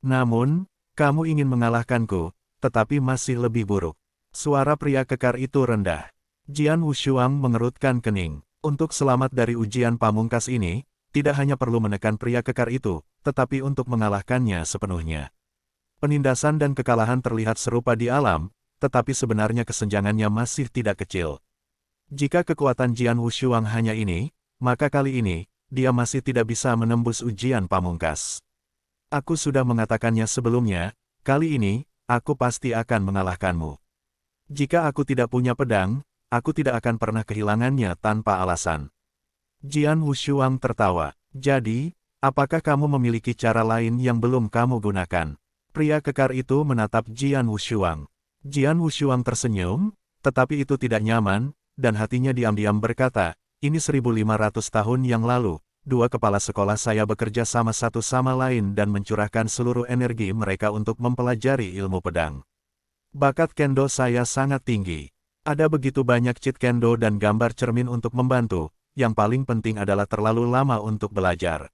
Speaker 1: Namun, kamu ingin mengalahkanku, tetapi masih lebih buruk. Suara pria kekar itu rendah. Jian Wushuang mengerutkan kening. Untuk selamat dari ujian pamungkas ini, tidak hanya perlu menekan pria kekar itu, tetapi untuk mengalahkannya sepenuhnya. Penindasan dan kekalahan terlihat serupa di alam, tetapi sebenarnya kesenjangannya masih tidak kecil. Jika kekuatan Jian Wushuang hanya ini, maka kali ini, dia masih tidak bisa menembus ujian pamungkas. Aku sudah mengatakannya sebelumnya, kali ini, aku pasti akan mengalahkanmu. Jika aku tidak punya pedang, aku tidak akan pernah kehilangannya tanpa alasan. Jian Wushuang tertawa. Jadi, apakah kamu memiliki cara lain yang belum kamu gunakan? Pria kekar itu menatap Jian Wushuang. Jian Wushuang tersenyum, tetapi itu tidak nyaman, dan hatinya diam-diam berkata, ini 1500 tahun yang lalu, 2 kepala sekolah saya bekerja sama satu sama lain dan mencurahkan seluruh energi mereka untuk mempelajari ilmu pedang. Bakat kendo saya sangat tinggi. Ada begitu banyak cheat kendo dan gambar cermin untuk membantu, yang paling penting adalah terlalu lama untuk belajar.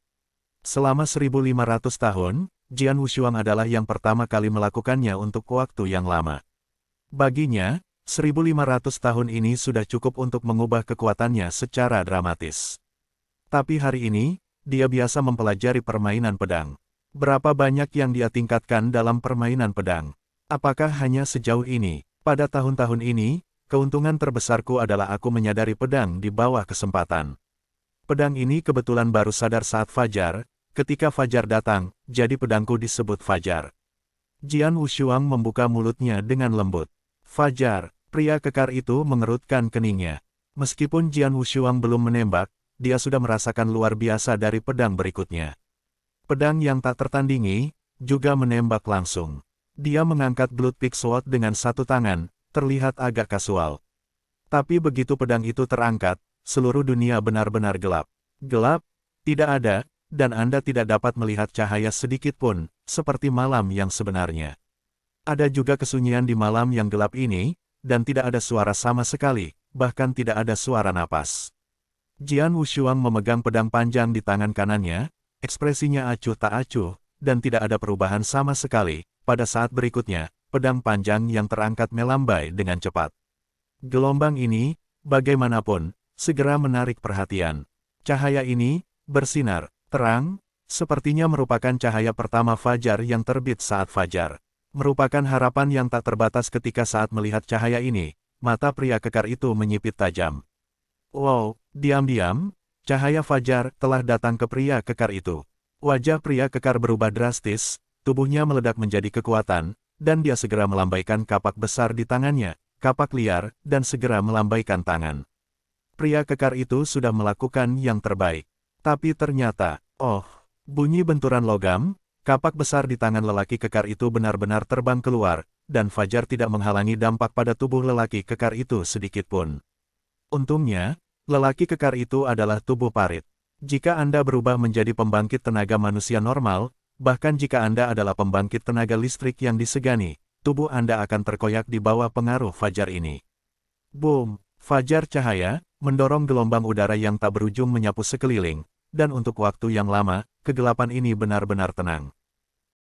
Speaker 1: Selama 1500 tahun, Jian Wushuang adalah yang pertama kali melakukannya untuk waktu yang lama. Baginya, 1500 tahun ini sudah cukup untuk mengubah kekuatannya secara dramatis. Tapi hari ini, dia biasa mempelajari permainan pedang. Berapa banyak yang dia tingkatkan dalam permainan pedang? Apakah hanya sejauh ini? Pada tahun-tahun ini, keuntungan terbesarku adalah aku menyadari pedang di bawah kesempatan. Pedang ini kebetulan baru sadar saat fajar, ketika fajar datang, jadi pedangku disebut fajar. Jian Wushuang membuka mulutnya dengan lembut. Fajar, pria kekar itu mengerutkan keningnya. Meskipun Jian Wushuang belum menembak, dia sudah merasakan luar biasa dari pedang berikutnya. Pedang yang tak tertandingi, juga menembak langsung. Dia mengangkat Blood Peak Sword dengan satu tangan, terlihat agak kasual. Tapi begitu pedang itu terangkat, seluruh dunia benar-benar gelap. Gelap, tidak ada, dan Anda tidak dapat melihat cahaya sedikit pun, seperti malam yang sebenarnya. Ada juga kesunyian di malam yang gelap ini, dan tidak ada suara sama sekali, bahkan tidak ada suara napas. Jian Wushuang memegang pedang panjang di tangan kanannya, ekspresinya acuh tak acuh, dan tidak ada perubahan sama sekali. Pada saat berikutnya, pedang panjang yang terangkat melambai dengan cepat. Gelombang ini, bagaimanapun, segera menarik perhatian. Cahaya ini, bersinar, terang, sepertinya merupakan cahaya pertama fajar yang terbit saat fajar. Merupakan harapan yang tak terbatas ketika saat melihat cahaya ini, mata pria kekar itu menyipit tajam. Wow, diam-diam, cahaya fajar telah datang ke pria kekar itu. Wajah pria kekar berubah drastis, tubuhnya meledak menjadi kekuatan, dan dia segera melambaikan kapak besar di tangannya, kapak liar, dan segera melambaikan tangan. Pria kekar itu sudah melakukan yang terbaik. Tapi ternyata, bunyi benturan logam, kapak besar di tangan lelaki kekar itu benar-benar terbang keluar, dan fajar tidak menghalangi dampak pada tubuh lelaki kekar itu sedikit pun. Untungnya, lelaki kekar itu adalah tubuh parit. Jika Anda berubah menjadi pembangkit tenaga manusia normal, bahkan jika Anda adalah pembangkit tenaga listrik yang disegani, tubuh Anda akan terkoyak di bawah pengaruh fajar ini. Boom! Fajar cahaya, mendorong gelombang udara yang tak berujung menyapu sekeliling, dan untuk waktu yang lama, kegelapan ini benar-benar tenang.